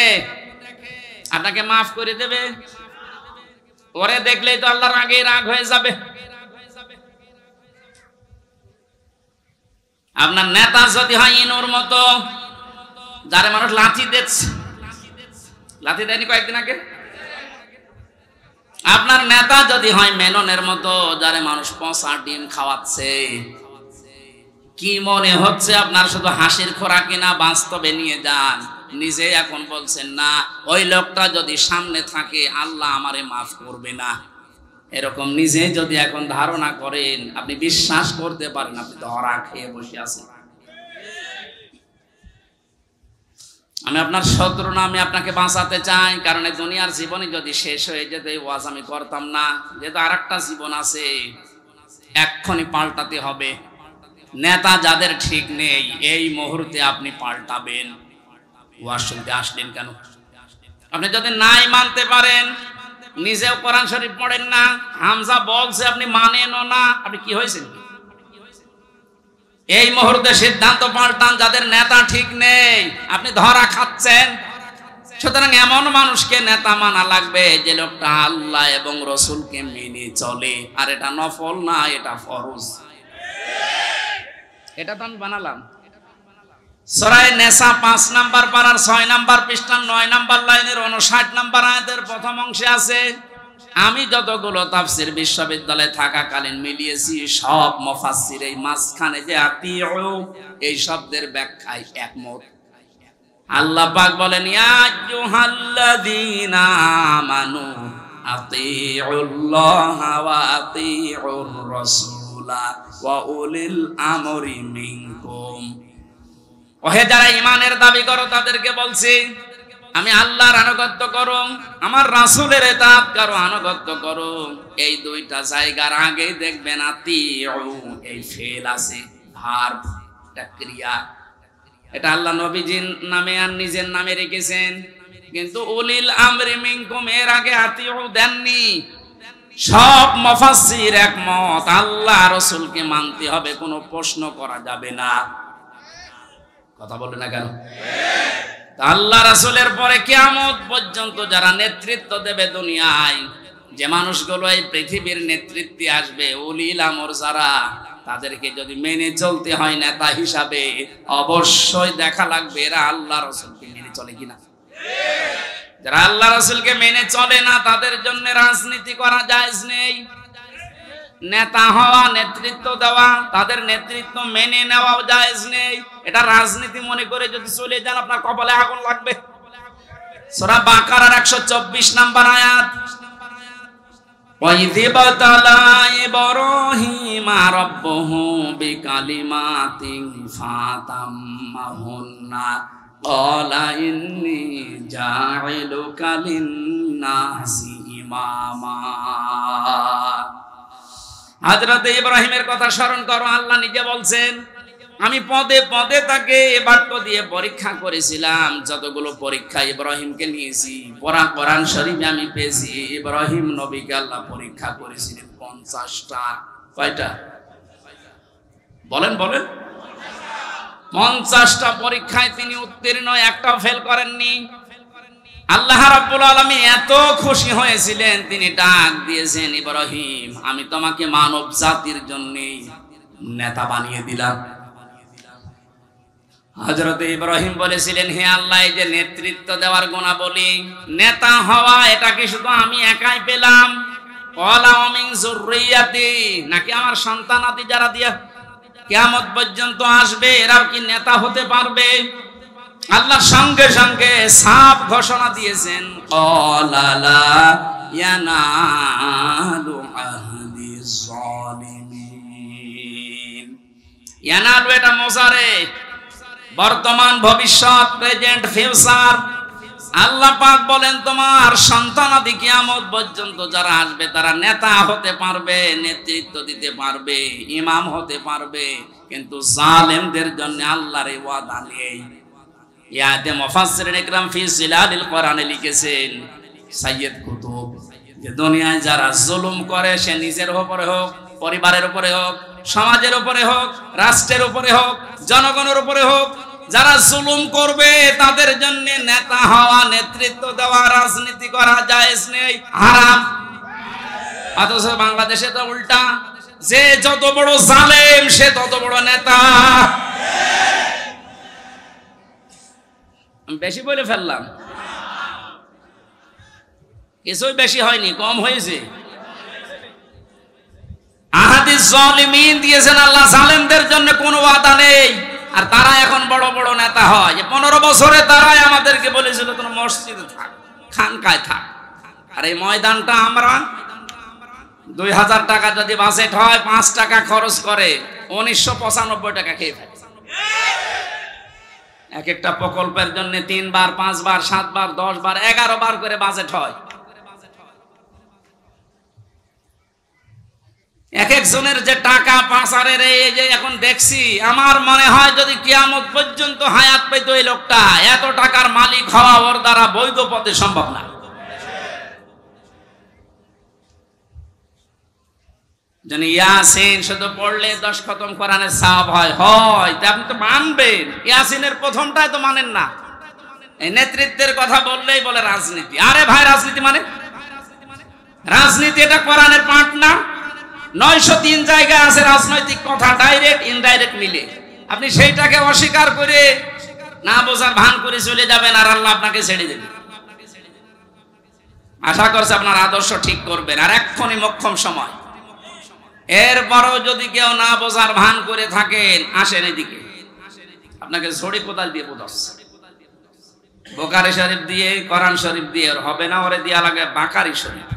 আপনাকে মাফ করে দেবে? ওরে দেখলেই তো আল্লাহর আগে রাগ হয়ে যাবে। আপনার নেতা যদি হয় ইনুর মতো, যারে মানুষ লাঠি দিচ্ছে, লাঠি দেয়নি কয়েকদিন আগে? আপনার নেতা যদি হয় মেননের মতো, যারে মানুষ পচা ডিম খাওয়াচ্ছে, কি মনে হচ্ছে আপনার শুধু হাসির খোরাকি না, বাস্তবে নিয়ে যান। নিজে এখন বলছেন না, ওই লোকটা যদি সামনে থাকে আল্লাহ আমারে মাফ করবে না, এরকম নিজে যদি এখন ধারণা করেন, আপনি বিশ্বাস করতে পারেন আপনি ধরা খেয়ে বসে আছেন। আমি আপনার শত্রু না, আমি আপনাকে বাঁচাতে চাই। কারণ এই দুনিয়ার জীবনে যদি শেষ হয়ে যেত, এই ওয়াজ আমি করতাম না। যেহেতু আর একটা জীবন আছে, এক্ষুনি পাল্টাতে হবে। নেতা যাদের ঠিক নেই, এই মুহূর্তে আপনি পাল্টাবেন। ওয়াজ শুনতে আসলেন কেন? আপনি যদি নাই মানতে পারেন, নিজেও কোরআন শরীফ পড়েন না, হামজা বলছে আপনি মানেনও না, আপনি কি হয়েছেন? এই মুহূর্তে সিদ্ধান্ত পাল্টান। যাদের নেতা ঠিক নেই, আপনি ধরা খাচ্ছেন। সুতরাং এমন মানুষকে নেতা মানা লাগবে যে লোকটা আল্লাহ এবং রসুলকে মেনে চলে। আর এটা নফল না, এটা ফরজ। এটা তো আমি বানালাম। সূরা নিসা 5 নাম্বার পারার 6 নাম্বার পৃষ্ঠা 9 নাম্বার লাইনের 59 নাম্বার আয়াতের প্রথম অংশে আছে। আমি যতগুলো তাফসীর বিশ্ববিদ্যালয়ে থাকাকালীন মিলিয়েছি, সব মুফাসসির এই মাঝখানে যে আতিউ এই শব্দের ব্যাখ্যায় একমত। আল্লাহ পাক বলেন, ইয়া আইয়ুহাল্লাযীনা আমানু আতিউল্লাহা ওয়া আতিউর রাসূলা ওয়া উলিল আমরি মিনকুম। ওহে যারা ঈমানের দাবি করো, তাদেরকে বলছি, আমি আল্লাহর আনুগত্য করো, আমার রাসূলের ইতাআত করো, আনুগত্য করো। এই দুইটা জায়গার আগে দেখবেন আতিউ এই ফেল আছে, ভার্ব, এটা ক্রিয়া। এটা আল্লাহ নবীজির নামে আর নিজের নামে রেখেছেন, কিন্তু উলিল আমরি মিনকুম এর আগে আতিউ দেননি। সব মুফাসসির একমত, আল্লাহ রাসূলকে মানতে হবে, কোনো প্রশ্ন করা যাবে না। কথা বলে না কেন? আল্লাহ রাসূলের পরে কিয়ামত পর্যন্ত যারা নেতৃত্ব দেবে দুনিয়ায়, যে মানুষগুলো এই পৃথিবীর নেতৃত্বে আসবে, উলিল আমর যারা, তাদেরকে যদি মেনে চলতে হয় নেতা হিসাবে, অবশ্যই দেখা লাগবে এরা আল্লাহ রাসূলকে মেনে চলে কিনা। যারা আল্লাহ রাসূলকে মেনে চলে না, তাদের জন্য রাজনীতি করা জায়েজ নেই। নেতা হওয়া, নেতৃত্ব দেওয়া, তাদের নেতৃত্ব মেনে নেওয়াও জায়েজ নেই। এটা রাজনীতি মনে করে যদি চলে যান, আপনার কপালে আগুন লাগবে। সূরা বাকারার 124 নাম্বার আয়াত, وَإِذِ ابْتَلَى إِبْرَاهِيمَ رَبُّهُ بِكَلِمَاتٍ فَأَتَمَّهُنَّ قَالَ إِنِّي جَاعِلُكَ لِلنَّاسِ ইমামা। হযরত ইব্রাহিমের কথা স্মরণ করো, আল্লাহ নিজে বলছেন আমি পদে পদে তাকে বাক্য দিয়ে পরীক্ষা করেছিলাম। যতগুলো পরীক্ষা ইব্রাহিমকে নিয়েছি পুরা কোরআন শরীফে আমি পেয়েছি। ইব্রাহিম নবীকে আল্লাহ পরীক্ষা করেছিলেন 50টা। কয়টা বলেন বলেন? 50টা পরীক্ষায় তিনি উত্তীর্ণ, একটাও ফেল করেননি। আল্লাহ রাব্বুল আলামিন এত খুশি হয়েছিলেন, তিনি ডাক দিয়েছেন, ইব্রাহিম আমি তোমাকে মানব জাতির জন্য নেতা বানিয়ে দিলাম। হযরত ইব্রাহিম বলেছিলেন, হে আল্লাহ, এই যে নেতৃত্ব দেওয়ার গুণাবলী, নেতা হওয়া, এটা কি শুধু আমি একাই পেলাম? ক্বালা ওয়া মিন যুররিয়াতি, নাকি আমার সন্তানাদি যারা দিয়া কিয়ামত পর্যন্ত আসবে এরাও কি নেতা হতে পারবে? আল্লাহ সঙ্গে সঙ্গে সাফ ঘোষণা দিয়েছেন, ক্বালা লা ইয়ানালু আহদিজ জালিমিন। ইয়ানালু এটা মোজারে, বর্তমান ভবিষ্যৎ, প্রেজেন্ট ফিউচার। আল্লাহ পাক বলেন তোমার সন্তানাদি কিয়ামত পর্যন্ত যারা আসবে তারা নেতা হতে পারবে, নেতৃত্ব দিতে পারবে, ইমাম হতে পারবে, কিন্তু জালেমদের জন্য আল্লাহর এই ওয়াদা নেই। ইয়াতে মুফাসসিরিন ইকরাম ফি জিলালিল কোরআনে লিখেছেন সাইয়্যিদ কুতুব, যে দুনিয়ায় যারা জুলুম করে, সে নিজের উপরে হোক, পরিবারের উপরে হোক, সমাজের উপরে হোক, রাষ্ট্রের উপরে হোক, জনগণের উপরে হোক, যারা জুলুম করবে তাদের জন্য নেতা হওয়া, নেতৃত্ব দেওয়া, রাজনীতি করা জায়েজ নেই, হারাম। অথচ বাংলাদেশে তো উল্টা, যে যত বড় জালেম সে তত বড় নেতা। আমি বেশি বলে ফেললাম? কিছুই বেশি হয়নি, কম হয়েছে। আহাদিস জালিমিন দিয়েছেন আল্লাহ, জালেমদের জন্য কোনো ওয়াদা নেই। আর তারা এখন বড় বড় নেতা হয়। 15 বছরে তারাই আমাদেরকে বলেছিল কোন মসজিদে থাক, খানকায় থাক। আর এই ময়দানটা আমরা 2000 টাকা যদি বাজেট হয়, 5 টাকা খরচ করে 1995 টাকা খেয়ে ফেলে। এক একটা প্রকল্পের জন্য 3 বার, 5 বার, 7 বার, 10 বার, 11 বার করে বাজেট হয়। এক একজনের যে টাকা পাচারের, এই যে এখন দেখছি, আমার মনে হয় যদি কিয়ামত পর্যন্ত হায়াত পেত এই লোকটা, এত টাকার মালিক হওয়া ওর দ্বারা বৈধ পথে সম্ভব না। জানি ইয়াসিন শুধু পড়লে 10 খতম কোরআনের সওয়াব হয়, তা আপনি তো মানবেন। ইয়াসিনের প্রথমটাই তো মানেন না। এই নেতৃত্বের কথা বললেই বলে রাজনীতি। আরে ভাই, রাজনীতি মানে রাজনীতি, এটা কোরআনের পাঠ না। 903 জায়গায় আছে রাজনৈতিক কথা, ডাইরেক্ট ইনডাইরেক্ট মিলে। আপনি সেইটাকে অস্বীকার করে না বোঝার ভান করে চলে যাবেন, আর আল্লাহ আপনাকে ছেড়ে দেবেন। আশা করছি আপনার আদর্শ ঠিক করবেন, আর এক্ষুনি মোক্ষম সময়। এরপরও যদি কেউ না বোঝার ভান করে থাকেন, আসেন এদিকে, আপনাকে ছড়ি কোদাল দিয়ে বোঝাচ্ছে। বুখারী শরীফ দিয়ে, কোরআন শরীফ দিয়ে হবে না, ওরে দিয়া লাগে বাকারি শরীফ।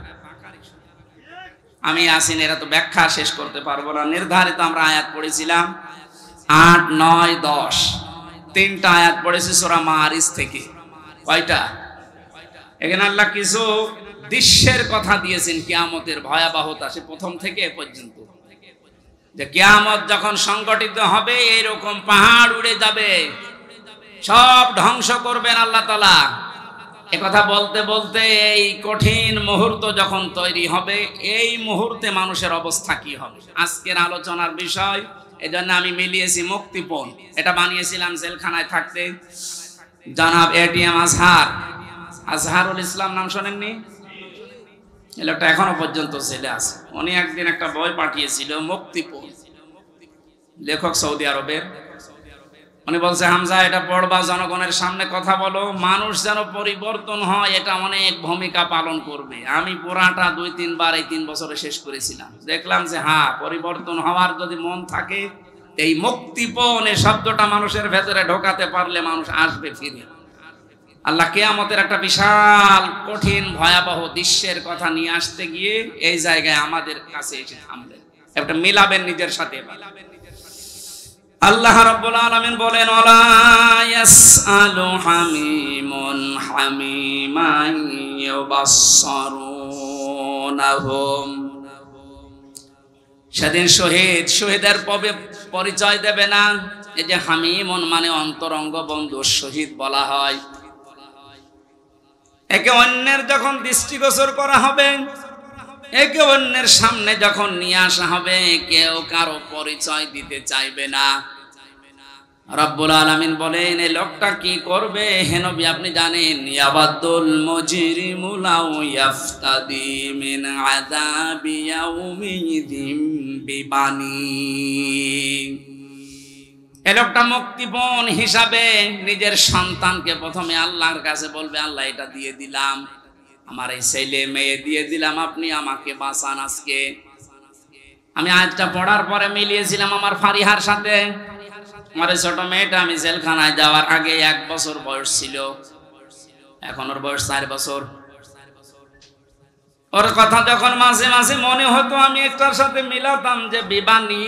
আমি আসিন, এরা তো ব্যাখ্যা শেষ করতে পারবো না। নির্ধারিত আমরা আয়াত পড়েছিলাম 8, 9, 10, 3টা আয়াত পড়েছি সূরা মাআরিজ থেকে। কয়টা? এখানে আল্লাহ কিছু দৃশ্যের কথা দিয়েছেন, কিয়ামতের ভয়াবহতা, সে প্রথম থেকে এ পর্যন্ত, যে কিয়ামত যখন সংগঠিত হবে এইরকম পাহাড় উড়ে যাবে, সব ধ্বংস করবেন আল্লাহ তাআলা। একথা বলতে বলতে এই কঠিন মুহূর্ত যখন তৈরি হবে, এই মুহূর্তে মানুষের অবস্থা কি হবে আজকের আলোচনার বিষয়। এজন্য আমি মিলিয়েছি মুক্তিপণ। এটা বানিয়েছিলাম জেলখানায় থাকতে। জনাব এটিএম আজহারুল ইসলাম, নাম শোনেননি? এই লোকটা এখনো পর্যন্ত জেলে আছে। উনি একদিন একটা বই পাঠিয়েছিল, মুক্তিপণ, লেখক সৌদি আরবের। উনি বলছে, হামজা এটা পড়বা, জনগণের সামনে কথা বলো, মানুষ যেন পরিবর্তন হয়, এটা অনেক ভূমিকা পালন করবে। আমি পুরাটা 2-3 বার এই 3 বছরে শেষ করেছিলাম। দেখলাম যে হ্যাঁ, পরিবর্তন হওয়ার যদি মন থাকে, এই মুক্তিপণ এই শব্দটা মানুষের ভেতরে ঢোকাতে পারলে মানুষ আসবে ফিরে। আল্লাহ কিয়ামতের একটা বিশাল কঠিন ভয়াবহ দৃশ্যের কথা নিয়ে আসতে গিয়ে এই জায়গায় আমাদের কাছে এসে থামলেন। একটা মিলাবেন নিজের সাথে। আল্লাহ রাব্বুল আলামিন বলেন, ওয়ালা ইয়াসআলু হামিমুন হামিমান ইউবাসসারুন। ইউসাম্মুনাহুম। সেদিন শহীদের পরিচয় দেবে না। এই যে হামিমুন মানে অন্তরঙ্গ বন্ধু, শহীদ বলা হয়। একে অন্যের যখন দৃষ্টিগোচর করা হবে, একে অন্যের সামনে যখন নিয়ে আসা হবে, কেউ কারো পরিচয় দিতে চাইবে না। রব্বুল আলামিন বলেন এই লোকটা কি করবে? হে নবী আপনি জানেন, ইয়াবাদুল মুজরিমু লাউ ইয়াফতাদি মিন আযাবি ইয়াউমিযিম বিবানি। এই লোকটা মুক্তিপণ হিসাবে নিজের সন্তানকে প্রথমে আল্লাহর কাছে বলবে, আল্লাহ এটা দিয়ে দিলাম, আমার এই ছেলে মেয়ে দিয়ে দিলাম, আপনি আমাকে বাঁচান আজকে। আমি আজটা পড়ার পরে মিলিয়েছিলাম আমার ফারিহার সাথে। আমার ছোট মেয়েটা আমি জেলখানায় যাওয়ার আগে 1 বছর বয়স ছিল, এখন ওর বয়স 4 বছর। ওর কথা যখন মাঝে মাঝে মনে হতো আমি একটার সাথে মিলাতাম যে বিবানী,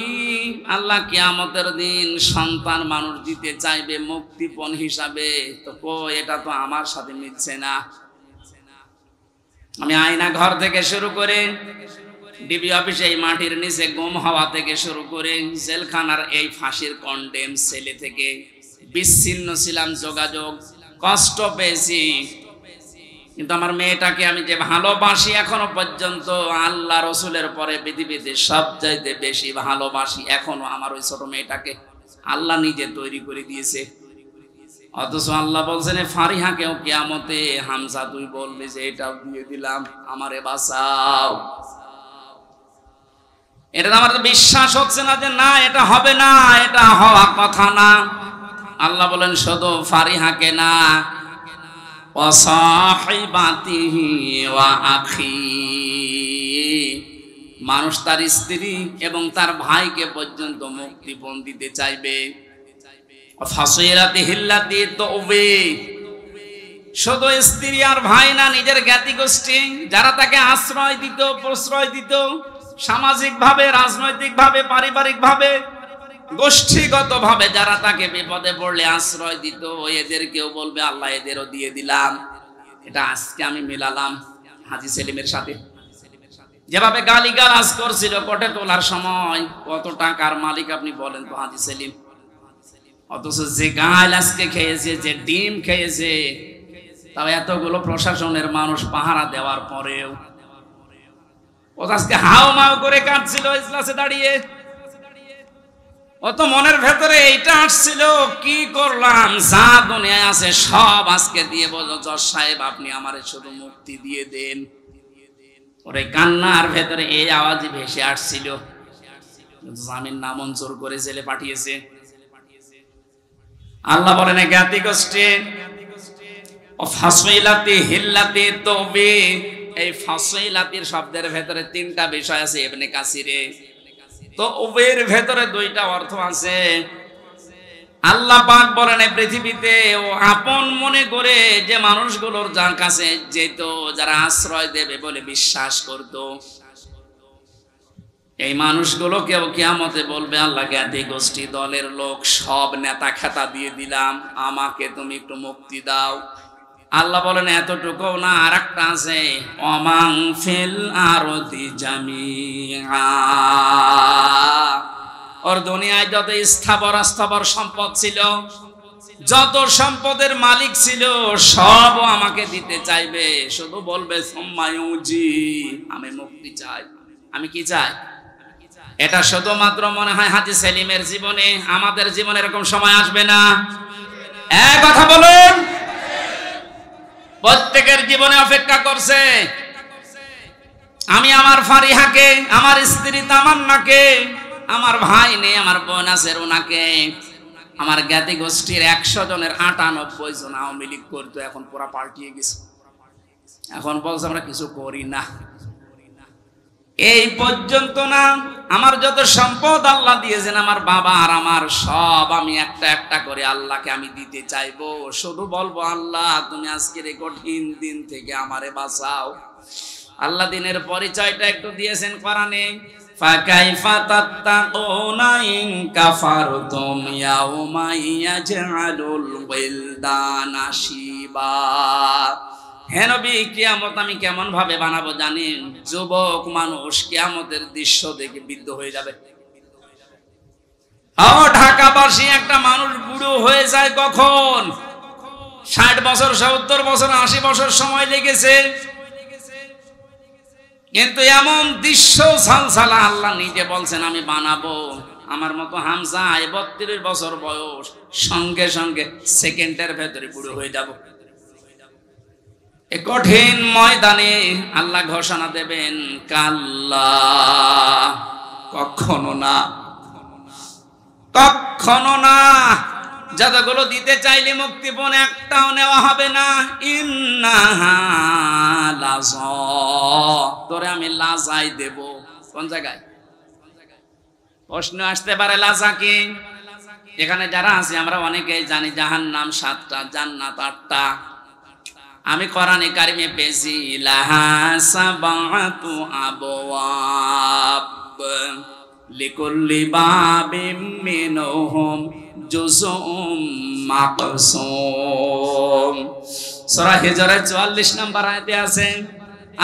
আল্লাহ কিয়ামতের দিন সন্তান মানুষ দিতে চাইবে মুক্তিপণ হিসাবে, তো এটা তো আমার সাথে মিলছে না। আমি আয়না ঘর থেকে শুরু করে ডিবি অফিসে এই মাটির নিচে গুম হওয়া থেকে শুরু করে জেলখানার এই ফাঁসির কন্ডেম ছেলে থেকে বিচ্ছিন্ন ছিলাম, যোগাযোগ কষ্ট পেয়েছি। কিন্তু আমার মেয়েটাকে আমি যে ভালোবাসি এখনো পর্যন্ত, আল্লাহ রসুলের পরে পৃথিবীতে সবচাইতে বেশি ভালোবাসি এখনো আমার ওই ছোট মেয়েটাকে। আল্লাহ নিজে তৈরি করে দিয়েছে। অথচ আল্লাহ বলছেন ফারিহাকেও কিয়ামতে হামজা তুই বলবি যে এটাও দিয়ে দিলাম, আমারে বাঁচাও। এটা আমার তো বিশ্বাস হচ্ছে না যে না এটা হবে না, এটা হওয়া কথা না। আল্লাহ বলেন শুধু ফারিহাকে না, ওয়াসাহিবাতিহি ওয়া আখি, মানুষ তার স্ত্রী এবং তার ভাইকে পর্যন্ত মুক্তিপণ দিতে চাইবে। ফাসিলাতি হিল্লাতি তুবি, শুধু স্ত্রী আর ভাই না, নিজের জ্ঞাতি গোষ্ঠী যারা তাকে আশ্রয় দিত, প্রশ্রয় দিত, সামাজিক ভাবে, রাজনৈতিক ভাবে, পারিবারিক ভাবে, গোষ্ঠীগত ভাবে যারা তাকে বিপদে পড়লে আশ্রয় দিত, এদেরকেও বলবে আল্লাহ এদেরও দিয়ে দিলাম। এটা আজকে আমি মিলালাম হাজী সেলিমের সাথে। যেভাবে গালিগালাজ করছিল কোর্টে তোলার সময়, কত টাকার মালিক আপনি বলেন তো হাজী সেলিম। অথচ যে গাল আজকে খেয়েছে, যে ডিম খেয়েছে, তাও এতগুলো প্রশাসনের মানুষ পাহারা দেওয়ার পরেও ও আজকে হাও মাও করে কাটছিল ইজলাসে দাঁড়িয়ে। ও তো মনের ভেতরে এইটা আসছিল, কি করলাম, যা দুনিয়ায় আছে সব আজকে দিয়ে বলো জজ সাহেব আপনি আমারে শুধু মুক্তি দিয়ে দেন। ওরে কান্নার ভেতরে এই আওয়াজই ভেসে আসছিল। জামিন নামঞ্জুর করে জেলে পাঠিয়েছে। আল্লাহ বলেন জ্ঞাতি গোষ্ঠী ও ফাসিলাতি হিল্লাতি তুবি, এই ফাসিলাতির শব্দের ভেতরে 3টা বিষয় আছে ইবনে কাসিরে। তো উবের ভেতরে 2টা অর্থ আছে। আল্লাহ পাক বলেন এই পৃথিবীতে ও আপন মনে করে যে মানুষগুলোর যার কাছে যেত, যারা আশ্রয় দেবে বলে বিশ্বাস করত, এই মানুষগুলোকেও কিয়ামতে বলবে আল্লাহ জ্ঞাতি গোষ্ঠী দলের লোক সব নেতা খেতা দিয়ে দিলাম, আমাকে তুমি একটু মুক্তি দাও। আল্লাহ বলেন এতটুকু না, আরেকটা আছে, ওমান ফিল আরদি জামিআ, ওর দুনিয়ায় যত স্থাবর সম্পদ ছিল, যত সম্পদের মালিক ছিল, সব আমাকে দিতে চাইবে। শুধু বলবে সুম্মায়ুজি, আমি মুক্তি চাই। আমি কি চাই? এটা শুধুমাত্র মনে হয় হাজী সেলিমের জীবনে, আমাদের জীবনে এরকম সময় আসবে না। এক কথা বলুন, প্রত্যেকের জীবনে অপেক্ষা করছে। আমি আমার ফারিহাকে, আমার স্ত্রী তামান্নাকে, আমার ভাই নেই, আমার বোন আছে রুনাকে, আমার জ্ঞাতি গোষ্ঠীর 100 জনের 98 জন আওয়ামী লীগ করতো, এখন পুরা পাল্টিয়ে গেছে। এখন বলছে আমরা কিছু করি না। এই পর্যন্ত না, আমার যত সম্পদ আল্লাহ দিয়েছেন, আমার বাবা আর আমার সব, আমি একটা একটা করে আল্লাহকে আমি দিতে চাইবো। শুধু বলবো আল্লাহ তুমি আজকের এই কঠিন দিন থেকে আমারে বাঁচাও। আল্লাহ দিনের পরিচয়টা একটু দিয়েছেন কোরআনে, ফাকাইফা তাত্তাকুনা ইন কাফারতুম ইয়াউমা ইয়াজআলুল ওয়িলদানা শিবা। হে নবী, কিয়ামত আমি কেমন ভাবে বানাবো জানেন? যুবক মানুষ কিয়ামতের দৃশ্য দেখে বিদ্ধ হয়ে যাবে। ঢাকাবাসী একটা মানুষ বুড়ো হয়ে যায় কখন? 60 বছর, 70 বছর, 80 বছর সময় লেগেছে, কিন্তু এমন দৃশ্য সালসালা আল্লাহ নিজে বলছেন আমি বানাবো। আমার মতো হামজা 32 বছর বয়স, সঙ্গে সঙ্গে সেকেন্ডের ভেতরে বুড়ো হয়ে যাব। এই কঠিন ময়দানে আল্লাহ ঘোষণা দেবেন, কাল্লা, কখনো না, কখনো না। যতগুলো দিতে চাইলে মুক্তিপণ একটাও নেওয়া হবে না। ইন্নাহা লাযা, তোরে আমি লাজাই দেব। কোন জায়গায়? প্রশ্ন আসতে পারে, লাজা কি? এখানে যারা আছি আমরা অনেকেই জানি জাহান্নাম 7টা, জান্নাত 8টা। আমি কোরআনে কারিমে পেয়েছি লাহা সাবাতু আবওয়াব লিকুল্লি বাবিম মিনহুম জুজুম মাকসুম। সূরা হিজরের 44 নম্বর আয়াতে আছে,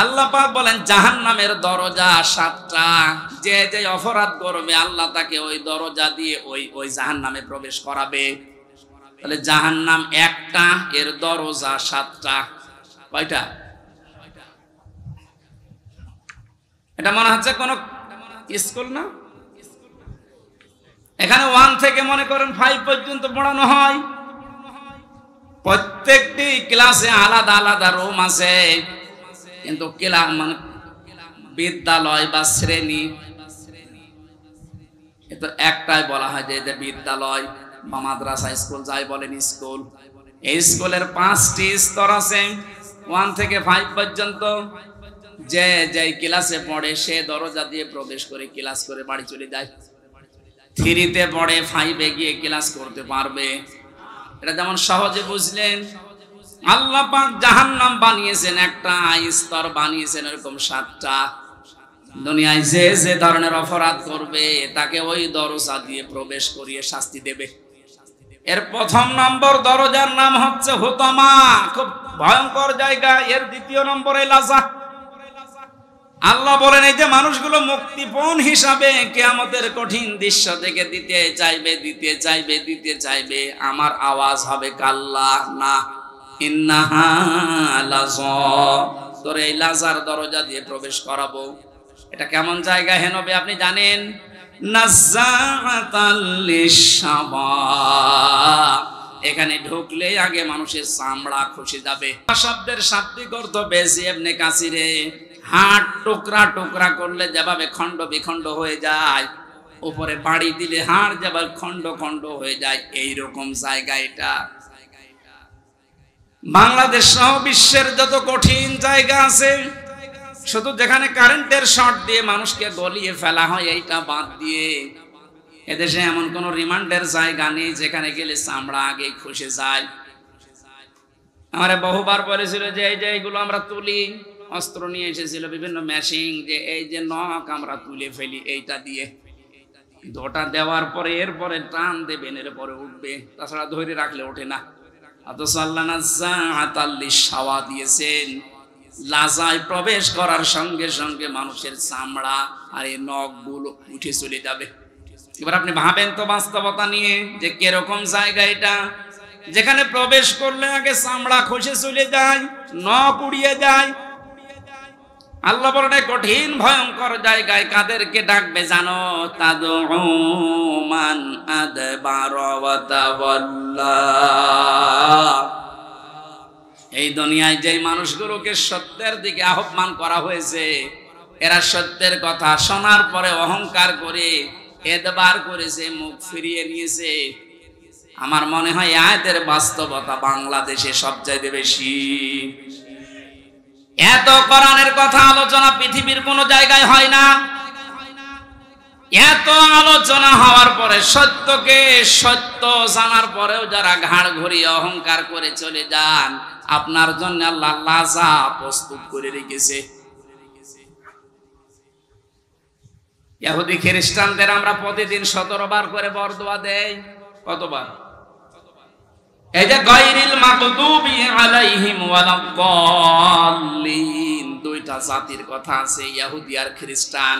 আল্লাহ পাক বলেন জাহান্নামের দরজা 7টা। যে যে অপরাধ করবে আল্লাহ তাকে ওই দরজা দিয়ে ওই জাহান্নামে প্রবেশ করাবে। তাহলে জাহান্নাম একটা, এর দরজা 7টা। কয়টা? এটা মনে হচ্ছে কোন স্কুল না? এখানে 1 থেকে মনে করেন 5 পর্যন্ত পড়ানো হয়। প্রত্যেকটি ক্লাসে আলাদা আলাদা রুম আছে, কিন্তু মানে বিদ্যালয় বা শ্রেণী তো একটাই বলা হয় যে বিদ্যালয় বা মাদ্রাসা, স্কুল যাই বলেন স্কুল। এই স্কুলের 5টি স্তর আছে, 1 থেকে 5 পর্যন্ত। যে যে ক্লাসে পড়ে সে দরজা দিয়ে প্রবেশ করে ক্লাস করে বাড়ি চলে যায়। 3-তে পড়ে, 5-এ গিয়ে ক্লাস করতে পারবে। এটা যেমন সহজে বুঝলেন। আল্লাহ পাক জাহান্নাম বানিয়েছেন একটা, স্তর বানিয়েছেন এরকম 7টা। দুনিয়ায় যে যে ধরনের অপরাধ করবে তাকে ওই দরজা দিয়ে প্রবেশ করিয়ে শাস্তি দেবে। এর 1 নম্বর দরজার নাম হচ্ছে হুতামা, খুব ভয়ঙ্কর জায়গা। এর 2য় নম্বরে লাজা। আল্লাহ বলেন এই যে মানুষগুলো মুক্তিপণ হিসাবে কিয়ামতের কঠিন দৃশ্য থেকে দিতে চাইবে, দিতে চাইবে, দিতে চাইবে, আমার আওয়াজ হবে কাল্লা, না, ইন্নাহা লাযা, তোরে এই লাজার দরজা দিয়ে প্রবেশ করাবো। এটা কেমন জায়গা হে নবী আপনি জানেন? নাযাআতাল লিশাবা, এখানে ঢুকলে আগে মানুষের চামড়া খসে যাবে। শব্দের শাব্দিক অর্থ বেশি ইবনে কাসিরে, হাড় টুকরা টুকরা করলে যেভাবে খণ্ড বিখণ্ড হয়ে যায়, উপরে বাড়ি দিলে হাড় যেভাবে খণ্ড খণ্ড হয়ে যায়, এইরকম জায়গা এটা। বাংলাদেশ সহ বিশ্বের যত কঠিন জায়গা আছে, শুধু যেখানে কারেন্টের শর্ট দিয়ে মানুষকে গলিয়ে ফেলা হয় এইটা বাদ দিয়ে এদেশে এমন কোন রিমান্ডের জায়গা নেই যেখানে গেলে চামড়া আগে খসে যায়। আমারে বহুবার বলেছিল যে এই যে এইগুলো আমরা তুলি, অস্ত্র নিয়ে এসেছিল বিভিন্ন মেশিন, যে এই যে নখ আমরা তুলে ফেলি এইটা দিয়ে, ওটা দেওয়ার পরে এরপরে টান দেবেন, এরপরে উঠবে, তাছাড়া ধরে রাখলে ওঠে না। অথচ আল্লাহ নাযাআতাল লিশাওয়া দিয়েছেন, লাজায় প্রবেশ করার সঙ্গে সঙ্গে মানুষের চামড়া আর এই নখগুলো উঠে চলে যাবে। এবার আপনি ভাবেন তো বাস্তবতা নিয়ে যে কিরকম জায়গা এটা, যেখানে প্রবেশ করলে আগে চামড়া খসে চলে যায়, নখ উড়িয়ে যায়। আল্লাহ বলেন কঠিন ভয়ঙ্কর জায়গায় কাদেরকে ডাকবে জানো? তাদউ মান আদবারা ওয়া তাওয়াল্লা। এই দুনিয়ায় যে মানুষগুলোকে সত্যের দিকে আহ্বান করা হয়েছে, এরা সত্যের কথা শোনার পরে অহংকার করে এদবার করেছে, মুখ ফিরিয়ে নিয়েছে। আমার মনে হয় আয়াতের বাস্তবতা বাংলাদেশে সবচাইতে বেশি। এত কোরআনের কথা আলোচনা পৃথিবীর কোন জায়গায় হয় না। এত আলোচনা হওয়ার পরে, সত্যকে সত্য জানার পরেও যারা ঘাড় ঘুরিয়ে অহংকার করে চলে যান, আপনার জন্য আল্লাহ লাজা প্রস্তুত করে রেখেছে। ইহুদি খ্রিস্টানদের আমরা প্রতিদিন 17 বার করে বরদোয়া দেই। কতবার? এই যে গায়রিল মাগদুবি আলাইহিম ওয়ালাদ-দাল্লিন, দুইটা জাতির কথা আছে, ইহুদি আর খ্রিস্টান।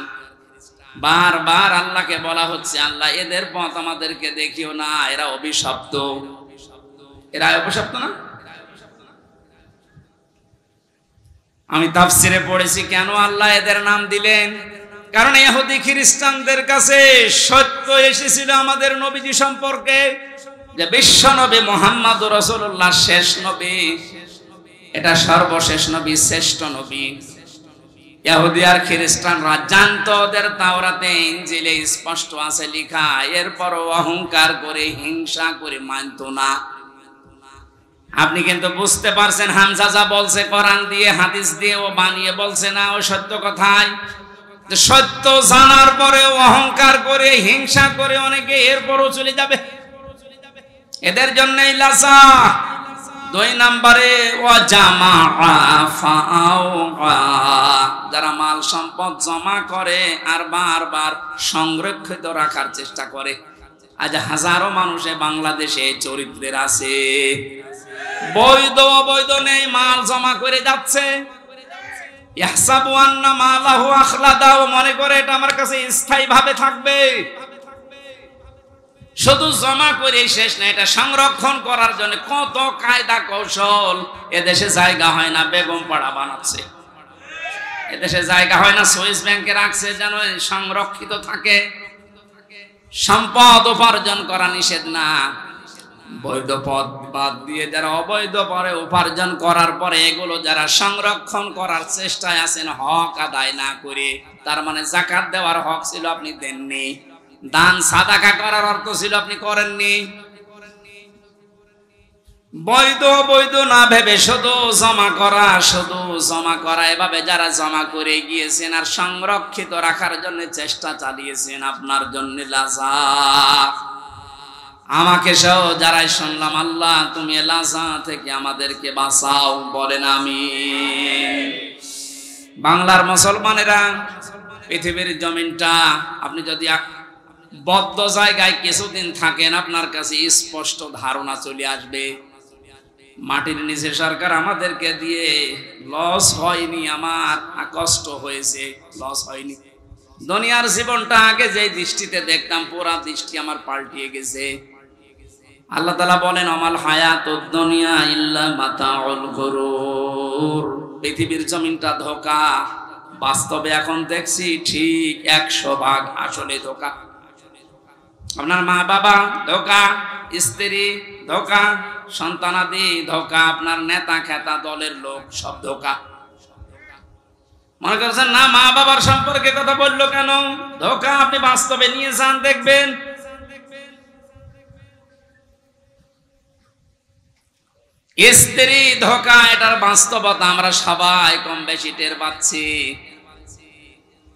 বারবার আল্লাহকে বলা হচ্ছে, আল্লাহ এদের পথ আমাদেরকে দেখিও না, এরা অভিশপ্ত। এরা অভিশপ্ত না? আমি তাফসিরে পড়েছি কেন আল্লাহ এদের নাম দিলেন, কারণ ইহুদি খ্রিস্টানদের কাছে সত্য এসেছিল আমাদের নবীজি সম্পর্কে, যে বিশ্ব নবী মুহাম্মদুর রাসূলুল্লাহ শেষ নবী, এটা সর্বশেষ নবী, শ্রেষ্ঠ নবী। ইহুদি আর খ্রিস্টানরা জানতো ওদের তাওরাতে ইনজিলে স্পষ্ট আছে লেখা, এরপরও অহংকার করে হিংসা করে মানতো না। আপনি কিন্তু বুঝতে পারছেন হামজা যা বলছে কোরআন দিয়ে হাদিস দিয়ে ও বানিয়ে বলছে না, ও সত্য কথাই। সত্য জানার পরে অহংকার করে হিংসা করে অনেকে এরপরও চলে যাবে। এদের জন্যই লাসা। দুই নম্বরে যারা মাল সম্পদ জমা করে আর বারবার সংরক্ষিত রাখার চেষ্টা করে। আজ হাজারো মানুষে বাংলাদেশে চরিত্রের আছে, বৈধ অবৈধ নেই, মাল জমা করে যাচ্ছে। ইয়াহসাবু আন্না মালাহু আখলাদাহু, মনে করে এটা আমার কাছে স্থায়ী ভাবে থাকবে। শুধু জমা করে শেষ না, এটা সংরক্ষণ করার জন্য কত কায়দা কৌশল। এদেশে জায়গা হয় না, বেগম পাড়া বানাচ্ছে। এদেশে জায়গা হয় না, সুইস ব্যাংকে রাখছে যেন সংরক্ষিত থাকে। সম্পদ উপার্জন করা নিষেধ না, বৈধ পথ বাদ দিয়ে যারা অবৈধ পরে উপার্জন করার পরে এগুলো যারা সংরক্ষণ করার চেষ্টায় আছেন হক আদায় না করে, তার মানে যাকাত দেওয়ার হক ছিল আপনি দেননি, দান সাদাকা করার অর্থ ছিল আপনি করেননি। বৈধ বৈধ না ভেবে শুধু জমা করা, এভাবে যারা জমা করে গিয়েছেন আর সংরক্ষিত রাখার জন্য চেষ্টা চালিয়েছেন, আপনার জন্য লাজা। আমাকে সহ যারাই শুনলাম, আল্লাহ তুমি লাজা থেকে আমাদেরকে বাঁচাও, বলেন আমিন। বাংলার মুসলমানেরা, পৃথিবীর জমিনটা আপনি যদি বদ্ধ জায়গায় কিছুদিন থাকেন, আপনার কাছে স্পষ্ট ধারণা চলে আসবে মাটির নিচে সরকার আমাদেরকে দিয়ে লস হয়নি, আমার কষ্ট হয়েছে, লস হয়নি। দুনিয়ার জীবনটা আগে যে দৃষ্টিতে দেখতাম, পুরা দৃষ্টি আমার পাল্টিয়ে গেছে। আল্লাহ তাআলা বলেন, আমাল হায়াতুদ দুনিয়া ইল্লা মাতাউল গুরুর, পৃথিবীর জমিনটা ধোঁকা। বাস্তবে এখন দেখছি ঠিক 100 ভাগ আসলে ধোঁকা। আপনার মা বাবা ধোঁকা, স্ত্রী ধোঁকা, সন্তানাদি ধোঁকা, আপনার নেতা খেতা দলের লোক সব ধোঁকা। মনে করছেন না মা বাবার সম্পর্কে কথা বললো কেন? ধোঁকা। আপনি বাস্তবে নিয়ে যান, দেখবেন। স্ত্রী ধোঁকা, এটার বাস্তবতা আমরা সবাই কম বেশি টের পাচ্ছি।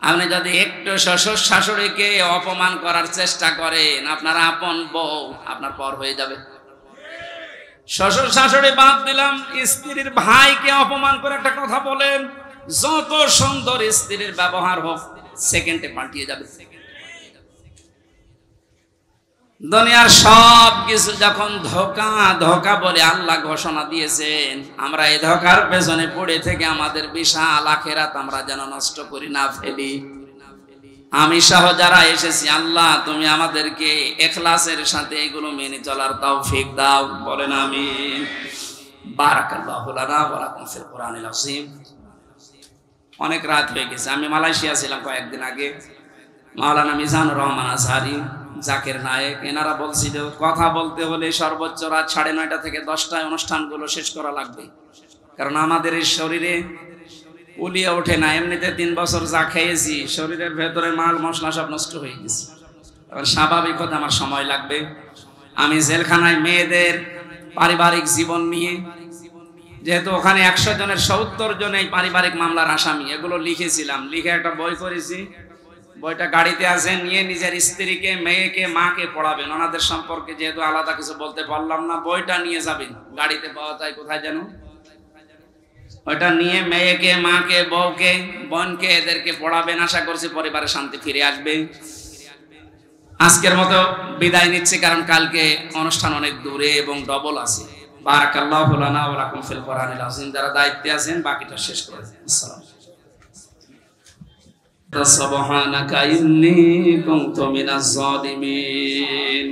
আপনি যদি একটু শ্বশুর শাশুড়িকে অপমান করার চেষ্টা করেন, আপনার আপন বউ আপনার পর হয়ে যাবে। শ্বশুর শাশুড়ি বাদ দিলাম, স্ত্রীর ভাইকে অপমান করে একটা কথা বলেন, যত সুন্দর স্ত্রীর ব্যবহার হোক সেকেন্ডে পাল্টিয়ে যাবে। দুনিয়ার সব কিছু যখন ধোঁকা ধোঁকা বলে আল্লাহ ঘোষণা দিয়েছেন, আমরা এই ধোঁকার পেছনে পড়ে থেকে আমাদের বিশাল আখিরাত আমরা যেন নষ্ট করি না ফেলি। আমি সহ যারা এসেছি, আল্লাহ তুমি আমাদেরকে ইখলাসের সাথে এগুলো মেনে চলার তৌফিক দাও, বলেন আমিন। বারাকাল্লাহু লানা ওয়া লাকুম ফিল কুরআনিল আযীম। অনেক রাত হয়ে গেছে। আমি মালয়েশিয়া ছিলাম কয়েকদিন আগে। মাওলানা মিজানুর রহমান আজহারি, জাকির নায়েক, এনারা বলছিল কথা বলতে হলে সর্বোচ্চ রাত 9:30 থেকে 10টায় অনুষ্ঠানগুলো শেষ করা লাগবে, কারণ আমাদের এই শরীরে উলিয়ে ওঠে না। এমনিতে 3 বছর যা খেয়েছি, শরীরের ভেতরে মাল মশলা সব নষ্ট হয়ে গেছে। স্বাভাবিক হতে আমার সময় লাগবে। আমি জেলখানায় মেয়েদের পারিবারিক জীবন নিয়ে, যেহেতু ওখানে 100 জনের 70 জন এই পারিবারিক মামলার আসামি, এগুলো লিখেছিলাম, লিখে একটা বই করেছি। বইটা গাড়িতে আছে, নিয়ে নিজের স্ত্রীকে, মেয়েকে, মাকে পড়াবেন। ওনাদের সম্পর্কে যেহেতু আলাদা কিছু বলতে পারলাম না, বইটা নিয়ে যাবেন। গাড়িতে পাওয়া যায় কোথায় যেন, ওইটা নিয়ে মেয়েকে, মাকে, বউকে, বোনকে, এদেরকে পড়াবেন। আশা করছি পরিবারে শান্তি ফিরে আসবে। আজকের মতো বিদায় নিচ্ছি, কারণ কালকে অনুষ্ঠান অনেক দূরে এবং ডবল আছে। বারাকাল্লাহু লানা ওয়া লাকুম ফিল কোরআনিল আযীম। যারা দায়িত্বে আছেন বাকিটা শেষ করে দেন। আসসালামু আলাইকুম। সুবহানাকা ইন্নী কুনতু মিনাজ জালিমিন।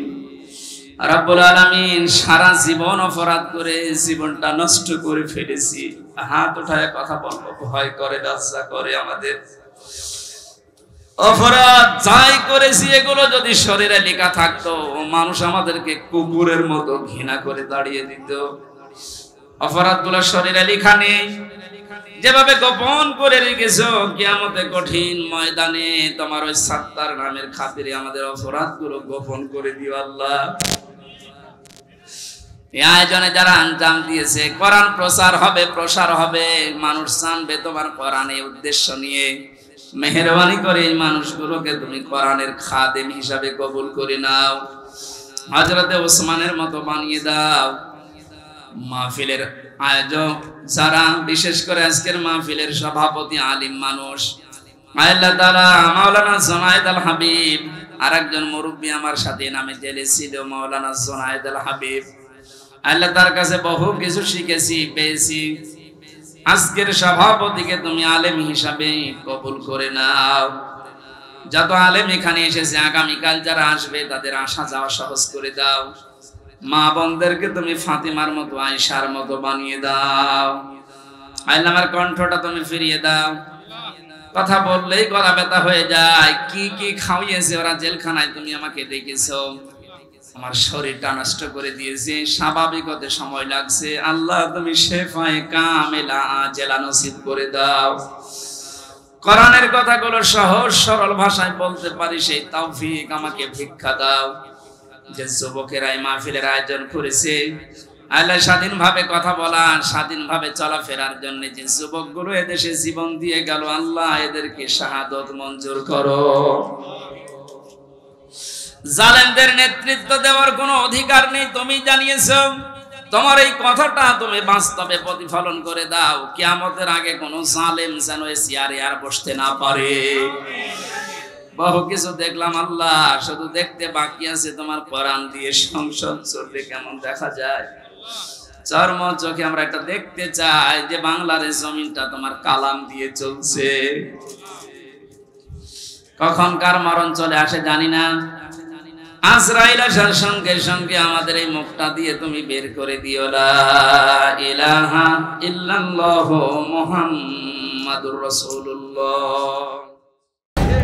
রব্বুল আলামিন, সারা জীবন অপরাধ করে জীবনটা নষ্ট করে ফেলেছি। হাত উঠায় কথা বলবো ভয় করে, লজ্জা করে। আমাদের অপরাধ যাই করেছি এগুলো যদি শরীরে লেখা থাকতো, মানুষ আমাদেরকে কুকুরের মতো ঘৃণা করে দাঁড়িয়ে দিত। অপরাধগুলো শরীরে লেখা নেই, যেভাবে গোপন করে রেখেছো, কিয়ামতে কঠিন ময়দানে তোমার ওই সাত্তার নামের খাতিরে আমাদের অপরাধগুলো গোপন করে দিও আল্লাহ। এই আয়োজনে যারা আঞ্জাম দিয়েছে, কোরআন প্রচার হবে, প্রসার হবে, মানুষ জানবে তোমার কোরআনের উদ্দেশ্য নিয়ে। মেহেরবানি করে এই মানুষগুলোকে তুমি কোরআনের খাদেম হিসাবে কবুল করে নাও। হযরতে ওসমানের মতো বানিয়ে দাও। মাহফিলের আয়োজক যারা, বিশেষ করে আজকের মাহফিলের সভাপতি আলিম মানুষ, আল্লাহ তাআলা মাওলানা জুনায়েদ আল হাবিব, আরেকজন মুরব্বী আমার সাথে নামে জেলে ছিল, মাওলানা জুনায়েদ আল হাবিব। আল্লাহ তার কাছে বহু কিছু শিখেছি, পেয়েছি। আজকের সভাপতিকে তুমি আলেম হিসাবে কবুল করে নাও। যত আলেম এখানে এসেছে, আগামীকাল যারা আসবে তাদের আসা যাওয়া সহজ করে দাও। মা বোনদেরকে তুমি ফাতিমার মতো, আয়েশার মতো বানিয়ে দাও। আল্লাহ আমার কণ্ঠটা তুমি ফিরিয়ে দাও। কথা বললেই গলা ব্যথা হয়ে যায়। কি কি খাওয়িয়েছে ওরা জেলখানায়, তুমি আমাকে দেখেছো। আমার শরীরটা নষ্ট করে দিয়েছে, স্বাভাবিক হতে সময় লাগছে। আল্লাহ তুমি শেফায়ে কামেলা আজেলা নসিব করে দাও। কোরআনের কথাগুলো সহজ সরল ভাষায় বলতে পারি, সেই তৌফিক আমাকে ভিক্ষা দাও। যে যুবকেরা এই মাহফিলের আয়োজন করেছে, আল্লাহ স্বাধীনভাবে কথা বলা, স্বাধীনভাবে চলাফেরার জন্য যে যুবকগুলো এদেশে জীবন দিয়ে গেল, আল্লাহ এদেরকে শাহাদত মঞ্জুর করো। জালেমদের নেতৃত্ব দেওয়ার কোনো অধিকার নেই, তুমি জানিয়েছো। তোমার এই কথাটা তুমি বাস্তবে প্রতিফলন করে দাও। কিয়ামতের আগে কোনো জালেম যেন এই চেয়ারে আর বসতে না পারে। বহু কিছু দেখলাম আল্লাহ, শুধু দেখতে বাকি আছে তোমার কোরআন দিয়ে সংসদ চলবে কেমন দেখা যায়। চর্ম চোখে আমরা একটা দেখতে চাই যে বাংলার জমিনটা তোমার কালাম দিয়ে চলছে। কখন কার মরণ চলে আসে জানি না। আজরাইল আসার সঙ্গে সঙ্গে আমাদের এই মুখটা দিয়ে তুমি বের করে দিও, লা ইলাহা ইল্লাল্লাহু মুহাম্মাদুর রাসূলুল্লাহ।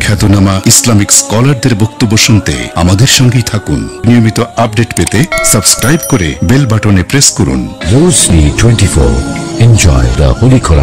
খ্যাতনামা ইসলামিক স্কলারদের বক্তব্য শুনতে আমাদের সঙ্গেই থাকুন। নিয়মিত আপডেট পেতে সাবস্ক্রাইব করে বেল বাটনে প্রেস করুন। Rosary 24. Enjoy the Holy Quran.